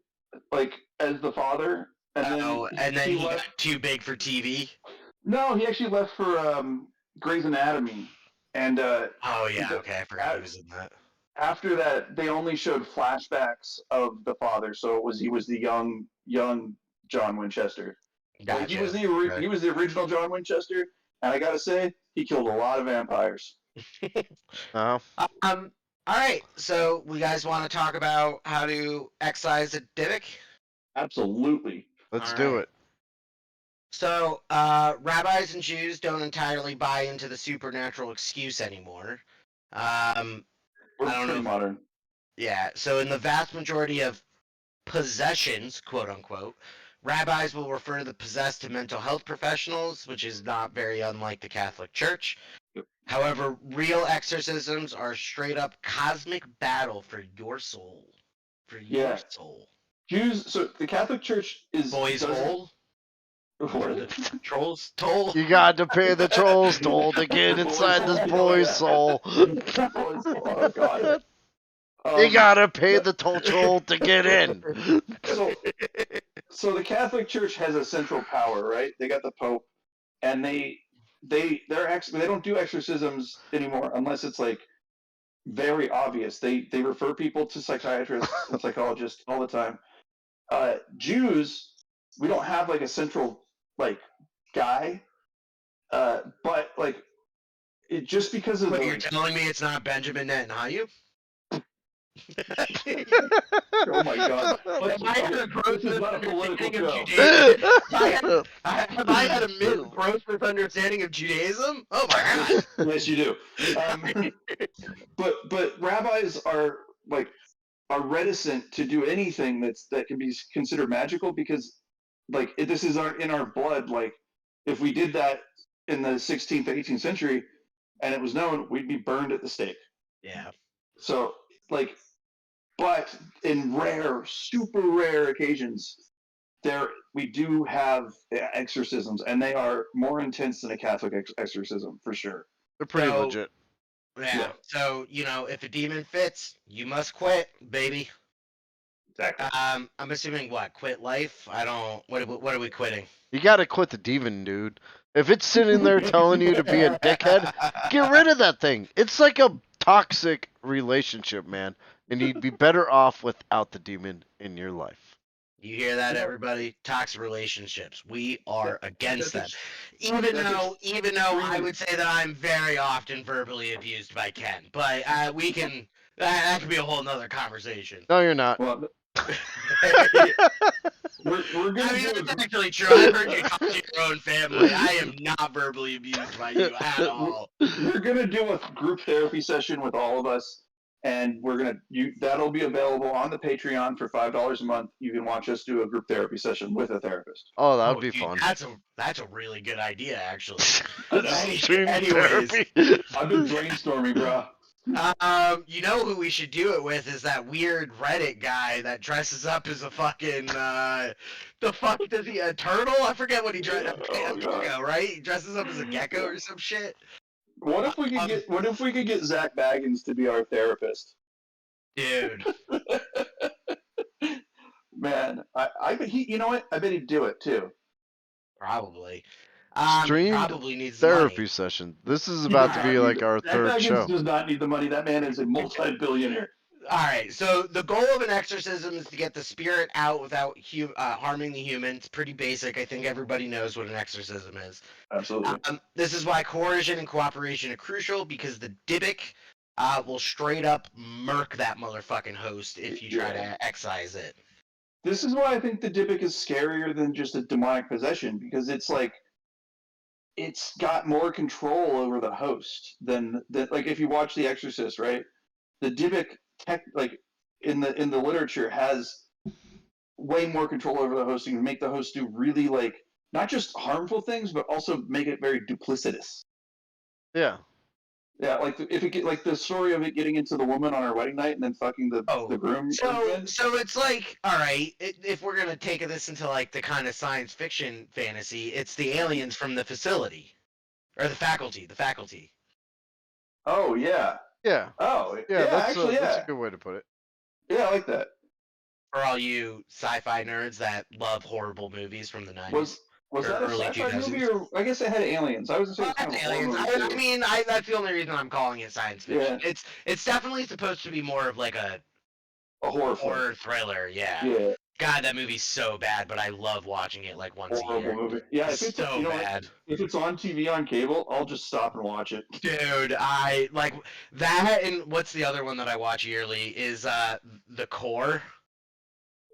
like as the father, and then he got too big for TV. No, he actually left for Grey's Anatomy, and Oh yeah, okay, I forgot he was in that. After that, they only showed flashbacks of the father, so he was the young John Winchester. Gotcha. Like, he was the original John Winchester, and I gotta say, he killed a lot of vampires. Uh-huh. All right, so we guys want to talk about how to excise a Dybbuk? Absolutely. Let's do it. So, rabbis and Jews don't entirely buy into the supernatural excuse anymore. We're pretty modern. Yeah, so in the vast majority of possessions, quote unquote, rabbis will refer the possessed to mental health professionals, which is not very unlike the Catholic Church. However, real exorcisms are straight up cosmic battle for your soul. For your soul. Jews, so the Catholic Church is... Boys hole? The trolls toll? You got to pay the trolls toll to get inside this boy's soul. Oh, God. You gotta pay the troll to get in. So the Catholic Church has a central power, right? They got the Pope, and they don't do exorcisms anymore unless it's like very obvious. They refer people to psychiatrists and psychologists all the time. Jews, we don't have like a central like guy, but like it just because of. Wait, you're telling me it's not Benjamin Netanyahu? Oh my God! Have I had a gross misunderstanding of Judaism? Have I had a gross misunderstanding of Judaism? Oh my God! Yes, you do. But rabbis are reticent to do anything that can be considered magical because this is in our blood. Like if we did that in the 16th, 18th century, and it was known, we'd be burned at the stake. Yeah. So but in super rare occasions, we do have exorcisms, and they are more intense than a Catholic exorcism for sure. They're pretty legit. Yeah. So if a demon fits, you must quit, baby. Exactly. I'm assuming what? Quit life? I don't. What are we quitting? You gotta quit the demon, dude. If it's sitting there telling you to be a dickhead, get rid of that thing. It's like a toxic relationship, man. And you'd be better off without the demon in your life. You hear that, everybody? Toxic relationships. We are against them. Even though I would say that I'm very often verbally abused by Ken, but we can. That could be a whole nother conversation. No, you're not. Well, we're gonna that's actually true. I've heard you talk to your own family. I am not verbally abused by you at all. We're gonna do a group therapy session with all of us. And that'll be available on the Patreon for $5 a month. You can watch us do a group therapy session with a therapist. Oh, that would be fun. That's a really good idea, actually. Anyways, I've been brainstorming, bro. You know who we should do it with is that weird Reddit guy that dresses up as a fucking the fuck does he a turtle? I forget what he dresses gecko, right? He dresses up as a gecko or some shit. What if we could get Zach Baggins to be our therapist? Dude. Man, I bet you know what? I bet he'd do it too. Probably. Streamed probably needs therapy money. session. This is about to be like our third Baggins show. Does not need the money. That man is a multi-billionaire. All right, so the goal of an exorcism is to get the spirit out without harming the human. It's pretty basic. I think everybody knows what an exorcism is. Absolutely. This is why coercion and cooperation are crucial, because the Dybbuk will straight up murk that motherfucking host if you try to excise it. This is why I think the Dybbuk is scarier than just a demonic possession, because it's like it's got more control over the host than like if you watch The Exorcist, right? The Dybbuk like in the literature has way more control over the hosting to make the host do really like not just harmful things, but also make it very duplicitous. Yeah. Yeah, like if it get like the story of it getting into the woman on her wedding night and then fucking the groom. So it's like, all right, if we're gonna take this into like the kind of science fiction fantasy, it's the aliens from the facility or the faculty. Oh yeah. Yeah. Oh Yeah, that's actually that's yeah. a good way to put it. Yeah, I like that. For all you sci-fi nerds that love horrible movies from the 90s Was or that a early sci-fi 2000s. movie or I guess it had aliens. I was gonna say Well, it's kind that's of a horror aliens. movie too. I mean, that's the only reason I'm calling it science fiction. Yeah. It's definitely supposed to be more of like a horror horror thriller. Yeah. Yeah. God, that movie's so bad, but I love watching it like once a year. Movie. Yeah, It's so bad. If it's on TV on cable, I'll just stop and watch it. Dude, I like that. And what's the other one that I watch yearly is The Core.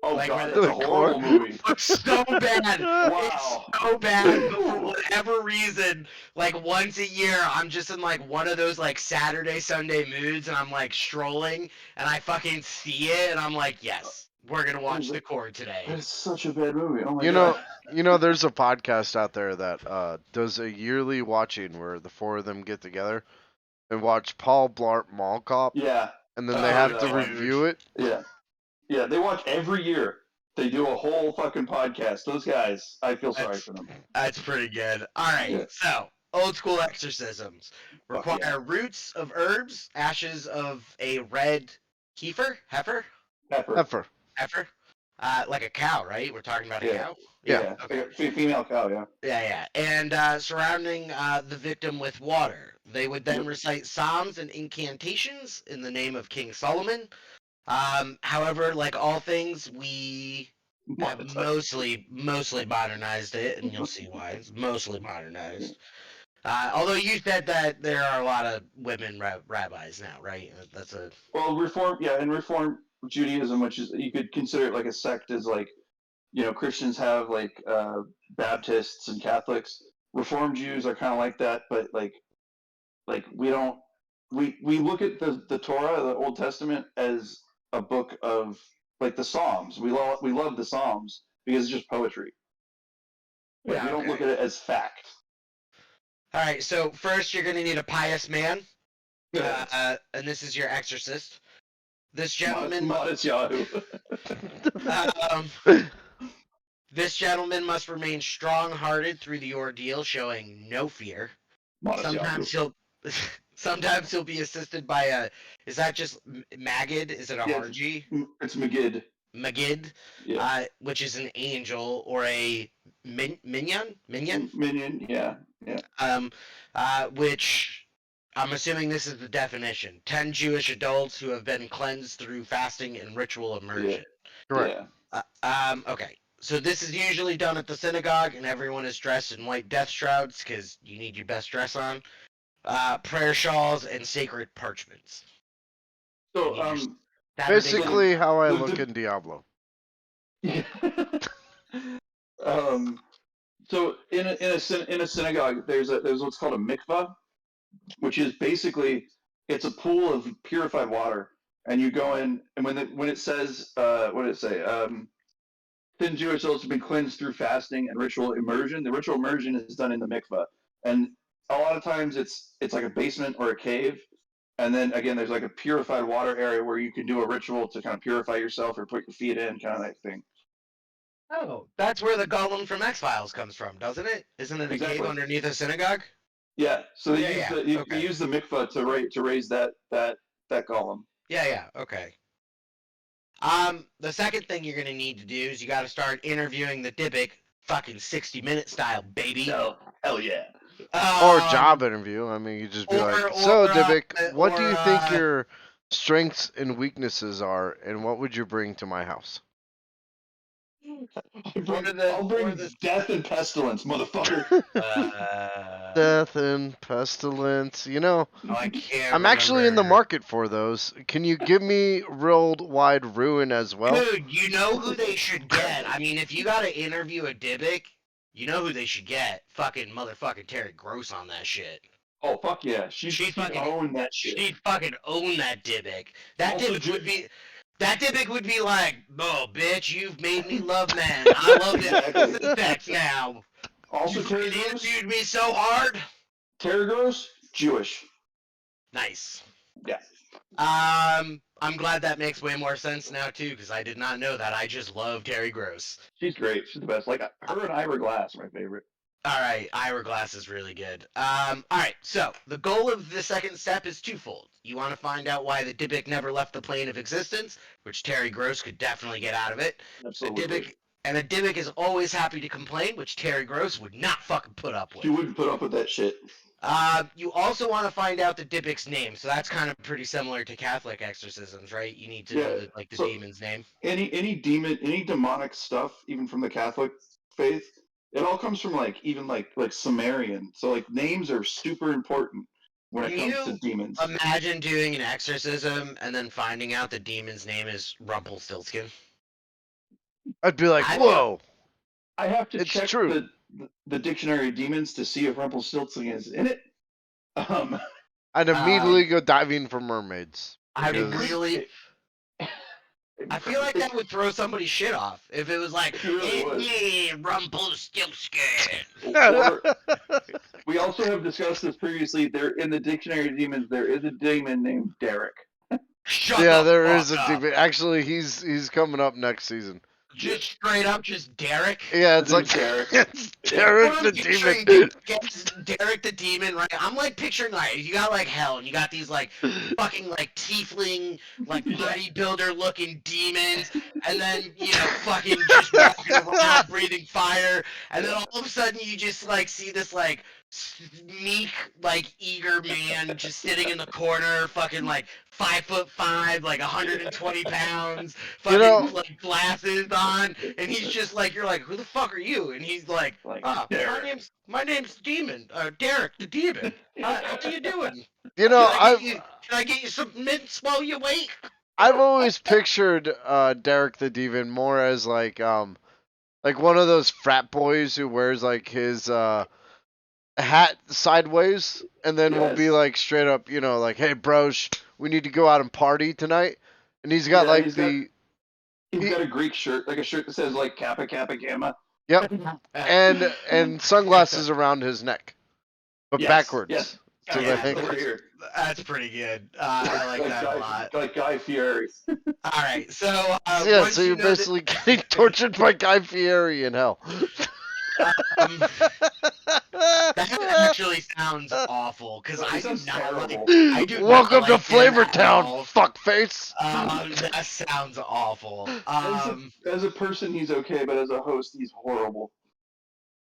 Oh like, god, that's a horrible movie. It's so bad. Wow. It's so bad. But for whatever reason, like once a year, I'm just in like one of those like Saturday, Sunday moods, and I'm like strolling, and I fucking see it, and I'm like, yes, we're gonna watch The Core today. It's such a bad movie. Oh my god. You know, there's a podcast out there that does a yearly watching where the four of them get together and watch Paul Blart Mall Cop. Yeah. And then they have to review it. Yeah. Yeah, they watch every year. They do a whole fucking podcast. Those guys, I feel sorry for them. That's pretty good. All right, so old school exorcisms require roots of herbs, ashes of a red heifer, like a cow, right? We're talking about a cow. Yeah. Okay. Female cow. Yeah. Yeah. And surrounding the victim with water. They would then recite psalms and incantations in the name of King Solomon. However, like all things, we have mostly modernized it, and you'll see why. It's mostly modernized. Although you said that there are a lot of women rabbis now, right? That's a Reform Judaism, which is you could consider it like a sect, is like Christians have like Baptists and Catholics. Reform Jews are kind of like that, but like we don't we look at the Torah, the Old Testament, as a book of like the Psalms. We love the Psalms because it's just poetry. We don't look at it as fact. All right, so first you're going to need a pious man, and this is your exorcist. This gentleman this gentleman must remain strong-hearted through the ordeal, showing no fear. Sometimes he'll be assisted by a. Is that just Magid? Is it a hard G? It's Magid. Which is an angel or a minion. Yeah. Which I'm assuming this is the definition. 10 Jewish adults who have been cleansed through fasting and ritual immersion. Correct. Okay. So this is usually done at the synagogue, and everyone is dressed in white death shrouds because you need your best dress on. Prayer shawls and sacred parchments. So, basically how I look in Diablo. So in a synagogue, there's what's called a mikvah, which is basically it's a pool of purified water, and you go in, and when it says what did it say? 10 Jewish souls have been cleansed through fasting and ritual immersion. The ritual immersion is done in the mikvah, and a lot of times it's like a basement or a cave, and then again there's like a purified water area where you can do a ritual to kind of purify yourself or put your feet in, kind of that thing. Oh, that's where the golem from X-Files comes from, doesn't it? Isn't it a cave underneath a synagogue? Yeah. So they use the mikvah to raise that golem. Yeah. Okay. The second thing you're gonna need to do is you got to start interviewing the Dybbuk, fucking 60-minute style, baby. No, hell yeah. Or job interview. I mean, you just be Dybbuk, what do you think your strengths and weaknesses are, and what would you bring to my house? I'll bring death and pestilence, motherfucker. Death and pestilence. I can't. I'm actually in the market for those. Can you give me worldwide ruin as well? Dude, you know who they should get. I mean, if you got to interview a Dybbuk, You know who they should get? Fucking motherfucking Terry Gross on that shit. Oh fuck yeah, she'd fucking own that shit. She'd fucking own that Dybbuk. That Also, Dybbuk would be. That Dybbuk would be like, "Oh, bitch, you've made me love men. I love Exactly. this sex now. Also, You Terry fucking Gross. interviewed me so hard." Terry Gross, Jewish. Nice. Yeah. I'm glad that makes way more sense now too, because I did not know that. I just love Terry Gross. She's great. She's the best. Like her and Ira Glass are my favorite. All right, Ira Glass is really good. All right, so the goal of the second step is twofold. You want to find out why the Dybbuk never left the plane of existence, which Terry Gross could definitely get out of it. Absolutely. The Dybbuk is always happy to complain, which Terry Gross would not fucking put up with. She wouldn't put up with that shit. You also want to find out the Dybbuk's name, so that's kind of pretty similar to Catholic exorcisms, right? You need to know the demon's name. Any demon, any demonic stuff, even from the Catholic faith, it all comes from like Sumerian. So like names are super important when it comes to demons. Imagine doing an exorcism and then finding out the demon's name is Rumpelstiltskin. I'd be like, whoa. I have to check true. the dictionary of demons to see if Rumpelstiltskin is in it. I'd immediately go diving for mermaids. I feel like that would throw somebody's shit off if it was like, "It's me, Rumpelstiltskin." We also have discussed this previously. There in the dictionary of demons, there is a demon named Derek. There is a demon. Actually, he's coming up next season. Just straight up, just Derek. Yeah, it's like Derek. It's Derek the demon. Derek the demon, right? I'm like picturing like you got like hell, and you got these like fucking like tiefling, like bodybuilder looking demons, and then fucking just walking around breathing fire, and then all of a sudden you just like see this like meek, like eager man just sitting in the corner, fucking like 5'5", like 120 pounds, fucking like glasses on, and he's just like, you're like, who the fuck are you? And he's like, my name's Demon, Derek the Demon. How you doing? Can I get you some mints while you wait? I've always pictured Derek the Demon more as like one of those frat boys who wears like his hat sideways, and then will be like straight up, like, hey bros, we need to go out and party tonight. And he's got he's got a Greek shirt, like a shirt that says like Kappa Kappa Gamma. Yep. and sunglasses around his neck, but backwards. Yes. So that's pretty good. I like that a lot. Like Guy Fieri. All right, so so you're basically getting tortured by Guy Fieri in hell. That actually sounds awful because I do not like. Welcome to Flavortown, fuckface. That sounds awful. As a person, he's okay, but as a host, he's horrible.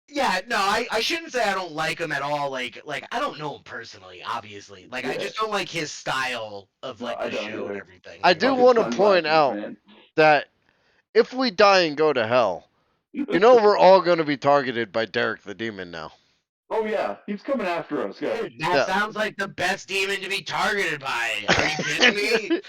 Yeah, no, I shouldn't say I don't like him at all. Like I don't know him personally, obviously. Like I just don't like his style of like the show and everything. I do want to point out that if we die and go to hell, we're all going to be targeted by Derek the Demon now. Oh yeah, he's coming after us, guys. Dude, that sounds like the best demon to be targeted by. Are you kidding me?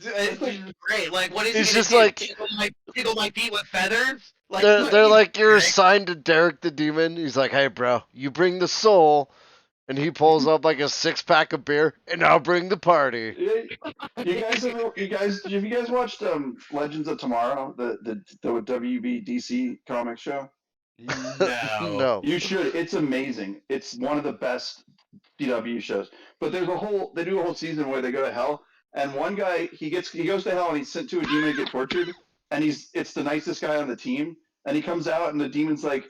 It's great. Like, what is he's he just do? like tickle my feet with feathers? Like, they're like, you're assigned to Derek the Demon. He's like, hey bro, you bring the soul, and he pulls up like a 6-pack of beer, and I'll bring the party. Have you guys watched Legends of Tomorrow, the WBDC comic show? No. You should. It's amazing. It's one of the best CW shows. But they do a whole season where they go to hell, and one guy he goes to hell and he's sent to a demon to get tortured, and it's the nicest guy on the team, and he comes out and the demon's like,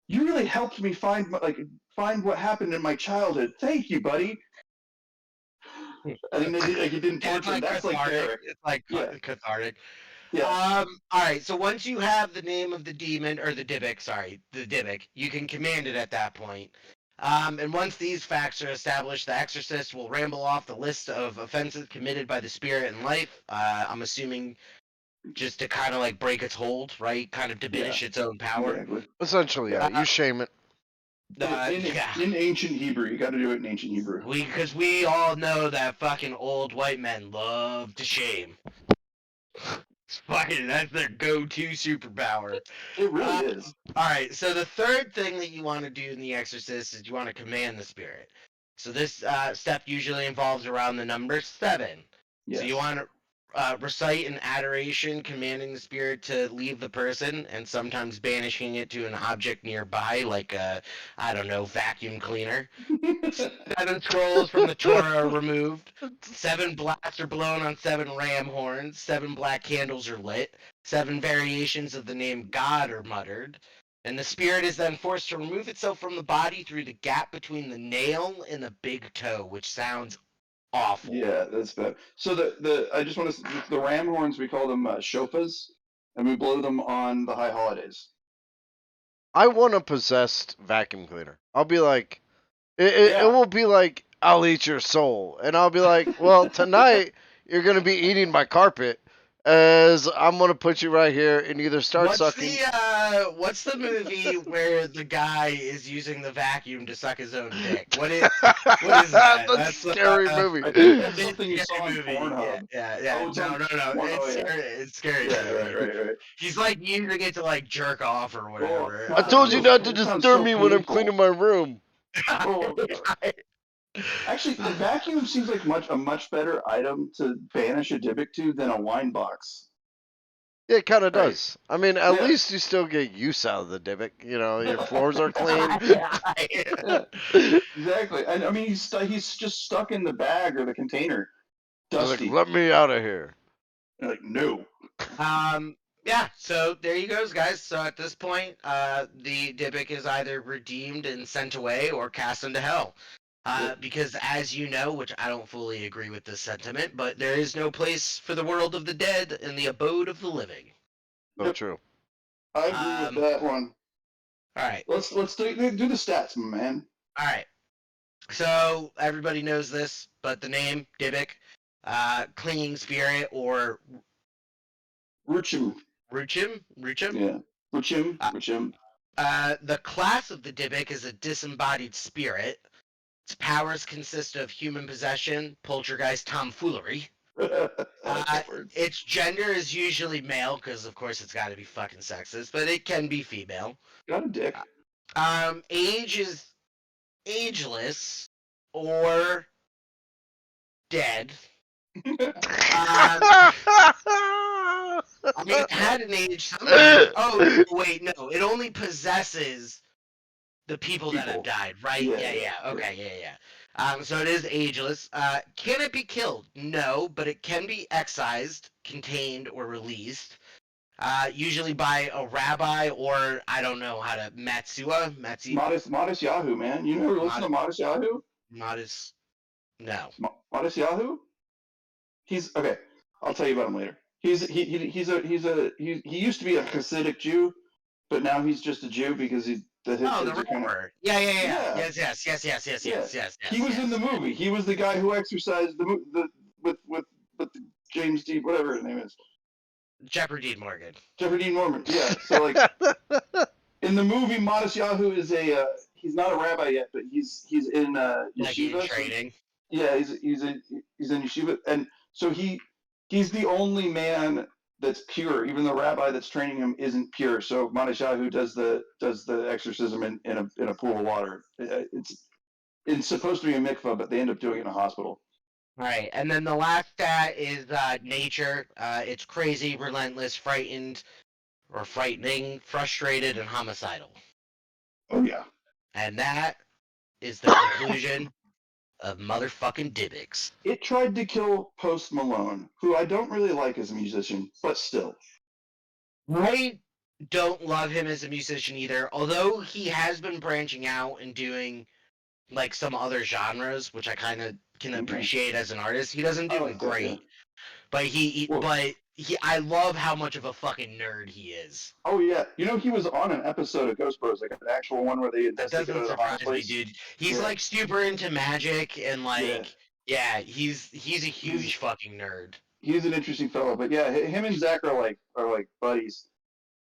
you really helped me find what happened in my childhood. Thank you, buddy. And he didn't torture him. That's like Derek. It's like cathartic. Yeah. All right. So once you have the name of the demon or the Dybbuk, you can command it at that point. And once these facts are established, the exorcist will ramble off the list of offenses committed by the spirit in life. I'm assuming just to kind of like break its hold, right? Kind of diminish its own power. Exactly. Essentially, you shame it. In ancient Hebrew, you got to do it in ancient Hebrew. Because we all know that fucking old white men love to shame. Fucking, that's their go-to superpower. It really is. All right, so the third thing that you want to do in The Exorcist is you want to command the spirit. So this step usually involves around the number 7. Yes. So you want to recite an adoration, commanding the spirit to leave the person, and sometimes banishing it to an object nearby, like a, I don't know, vacuum cleaner. 7 scrolls from the Torah are removed. 7 blasts are blown on 7 ram horns. 7 black candles are lit. 7 variations of the name God are muttered. And the spirit is then forced to remove itself from the body through the gap between the nail and the big toe, which sounds awful. Yeah, that's bad. So the I just want to the ram horns, we call them shofas, and we blow them on the high holidays. I want a possessed vacuum cleaner. I'll be like, it will be like, I'll eat your soul. And I'll be like, well, tonight you're going to be eating my carpet as I'm going to put you right here and either start sucking. What's the movie where the guy is using the vacuum to suck his own dick? What is that? That's a scary movie. I think that's something you saw on Pornhub. Yeah. Oh, No. It's scary. Yeah, right. He's like using it to like jerk off or whatever. I told you not to It sounds disturb so me when I'm painful. cleaning my room. Oh, actually, the vacuum seems like a much better item to banish a Dybbuk to than a wine box. Yeah, it kind of Right. does. I mean, at Yeah. least you still get use out of the Dybbuk. You know, your floors are clean. Yeah, exactly. And I mean, he's just stuck in the bag or the container, They're like, dusty. let me out of here. You're like, no. Yeah, so there you goes, guys. So at this point, the Dybbuk is either redeemed and sent away or cast into hell. Because as you know, which I don't fully agree with this sentiment, but there is no place for the world of the dead in the abode of the living. So Yep. true. I agree with that one. All right. Let's do the stats, my man. All right. So everybody knows this, but the name Dybbuk, clinging spirit or Ruchim. Ruchim. Yeah. Ruchim. The class of the Dybbuk is a disembodied spirit. Its powers consist of human possession, poltergeist, tomfoolery. Its gender is usually male, because of course it's got to be fucking sexist, but it can be female. Got a dick. Age is ageless or dead. I mean, it had an age somewhere. Oh, wait, no. It only possesses the people that have died, right? Yeah. Okay, yeah. So it is ageless. Can it be killed? No, but it can be excised, contained, or released. Usually by a rabbi or, I don't know how to, Matsua? Modest Yahoo, man. You never listen to Modest Yahoo? No. Modest Yahoo? He's okay. I'll tell you about him later. He used to be a Hasidic Jew, but now he's just a Jew because the rapper. kind of, Yeah. Yeah. Yes. He was in the movie. He was the guy who exercised with James D. whatever his name is. Jeffrey Dean Morgan. Yeah. So like in the movie, Modest Yahoo is he's not a rabbi yet, but he's in yeshiva. Like in training. Yeah, he's in yeshiva, and so he's the only man that's pure. Even the rabbi that's training him isn't pure. So Modest Yahoo does the exorcism in a pool of water. It's supposed to be a mikvah, but they end up doing it in a hospital. All right, and then the last stat is nature. It's crazy, relentless, frightened, or frightening, frustrated, and homicidal. Oh yeah. And that is the conclusion of motherfucking Dybbuks. It tried to kill Post Malone, who I don't really like as a musician, but still. I don't love him as a musician either, although he has been branching out and doing like some other genres, which I kind of can appreciate as an artist. He doesn't do them great, but I love how much of a fucking nerd he is. Oh yeah, he was on an episode of Ghost Bros, like an actual one where they investigated the haunted place. Dude. He's like super into magic and like he's a huge fucking nerd. He's an interesting fellow, but yeah, him and Zach are like buddies.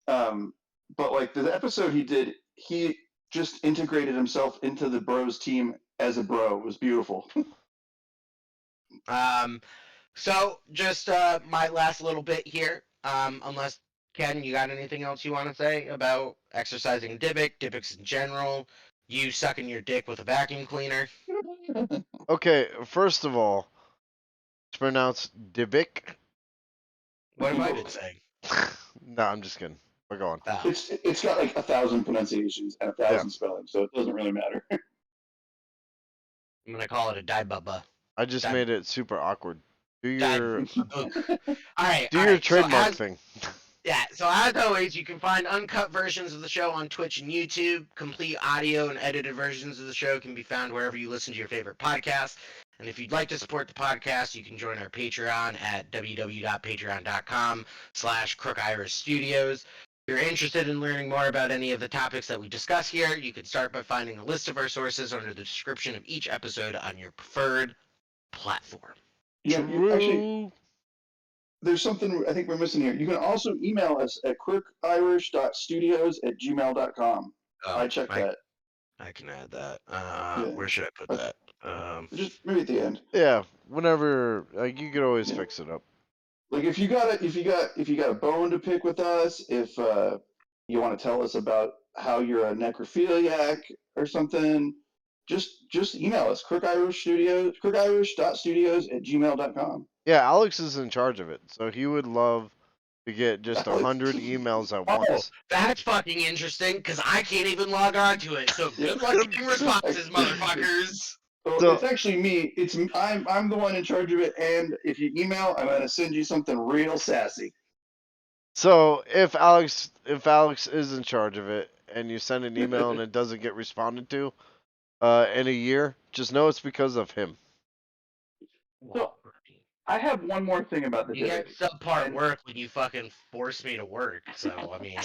But like the episode he did, he just integrated himself into the Bros team as a bro. It was beautiful. So just my last little bit here. Unless Ken, you got anything else you want to say about exercising Dybbuk, Dybbuks in general, you sucking your dick with a vacuum cleaner? Okay, first of all, it's pronounced Dybbuk. What have I been saying? No, I'm just kidding. We're going. Oh, It's got like 1,000 pronunciations and 1,000 spellings, so it doesn't really matter. I'm gonna call it a Dybbuba. I just made it super awkward. Do your Dybuk. All right. trademark thing. So as always, you can find uncut versions of the show on Twitch and YouTube. Complete audio and edited versions of the show can be found wherever you listen to your favorite podcasts. And if you'd like to support the podcast, you can join our Patreon at www.patreon.com/CrookIrishStudios. If you're interested in learning more about any of the topics that we discuss here, you can start by finding a list of our sources under the description of each episode on your preferred platform. Yeah, actually, there's something I think we're missing here. You can also email us at crookirish.studios@gmail.com. I checked that. I can add that. Where should I put that? Just maybe at the end. Yeah, whenever you could always fix it up. Like if you got a bone to pick with us, if you want to tell us about how you're a necrophiliac or something, just email us crookirish.studios@gmail.com. Yeah, Alex is in charge of it, so he would love to get just 100 emails at once. That's fucking interesting, because I can't even log on to it. So good luck getting responses, motherfuckers. So it's actually me. I'm the one in charge of it, and if you email, I'm gonna send you something real sassy. So if Alex is in charge of it, and you send an email and it doesn't get responded to, in a year, just know it's because of him. So, I have one more thing about the You get subpar work when you fucking force me to work. So I mean,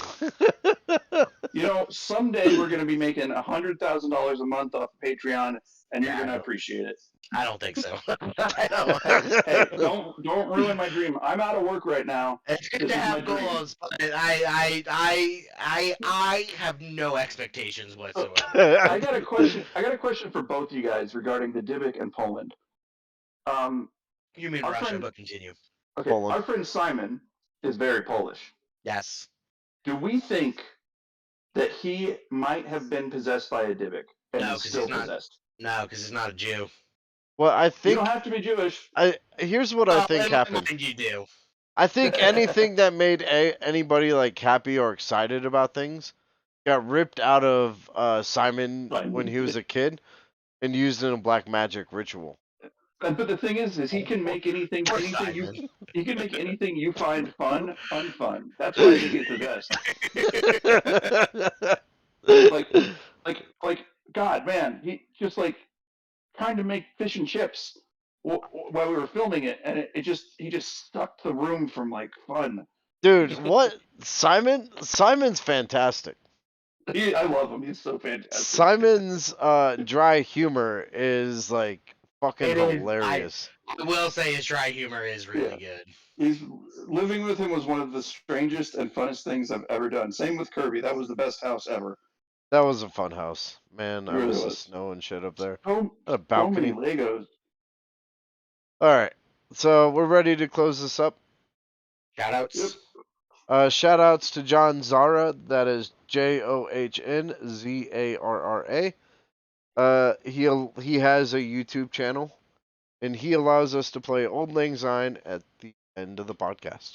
someday we're gonna be making $100,000 a month off Patreon, and you're gonna appreciate it. I don't think so. Hey, don't ruin my dream. I'm out of work right now. It's good to have goals, but I have no expectations whatsoever. I got a question for both you guys regarding the Dybbuk and Poland. You mean Russia, but continue. Okay, Poland. Our friend Simon is very Polish. Yes. Do we think that he might have been possessed by a Dybbuk and is still possessed? No, because he's not a Jew. Well, I think you don't have to be Jewish. Here's what I think happened. You do. I think anything that made anybody like happy or excited about things got ripped out of Simon when he was a kid and used in a black magic ritual. But the thing is he can make anything you find fun unfun. That's why he gets possessed. like God, man, he just like trying to make fish and chips while we were filming it, and he just sucked the room from like fun. Dude, what? Simon's fantastic. I love him. He's so fantastic. Simon's dry humor is like fucking hilarious. I will say his dry humor is really good. Living with him was one of the strangest and funnest things I've ever done. Same with Kirby. That was the best house ever. That was a fun house, man. Really I was the snow and shit up there. A balcony. So many Legos. All right, so we're ready to close this up. Shoutouts. Yep. Shoutouts to John Zara. That is JohnZarra. He has a YouTube channel, and he allows us to play Old Lang Syne at the end of the podcast.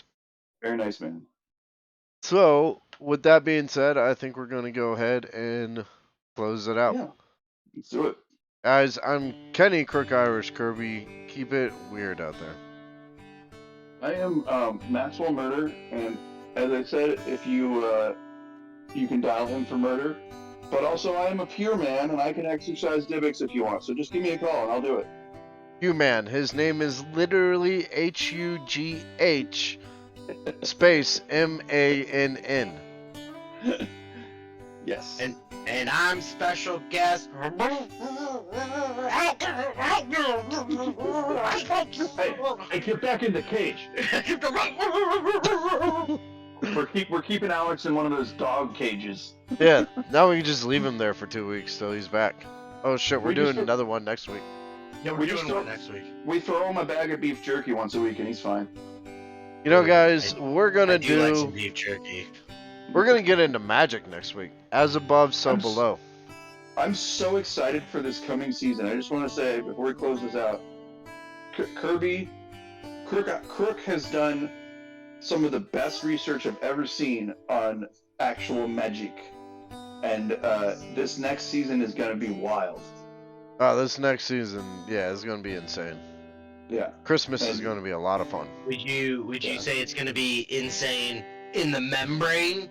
Very nice, man. So, with that being said, I think we're going to go ahead and close it out. Yeah, let's do it. Guys, I'm Kenny Crook Irish Kirby. Keep it weird out there. I am Maxwell Murder, and as I said, if you can dial him for murder. But also, I am a pure man, and I can exercise Dybbuks if you want. So just give me a call, and I'll do it. Hugh Man. His name is literally HUGH space MANN. Yes. And I'm special guest. Hey, get back in the cage. We're keeping Alex in one of those dog cages. Yeah, now we can just leave him there for 2 weeks till he's back. Oh shit, we're doing another one next week. Yeah, we're doing one next week. We throw him a bag of beef jerky once a week and he's fine. You know, Ooh, guys, we're I gonna do like some do. beef jerky. We're gonna get into magic next week. As above, so I'm s- below. I'm so excited for this coming season. I just want to say before we close this out, Crook has done some of the best research I've ever seen on actual magic, and this next season is gonna be wild. This next season, yeah, it's gonna be insane. Yeah. Christmas is And- gonna be a lot of fun. Would you Yeah. say it's gonna be insane in the membrane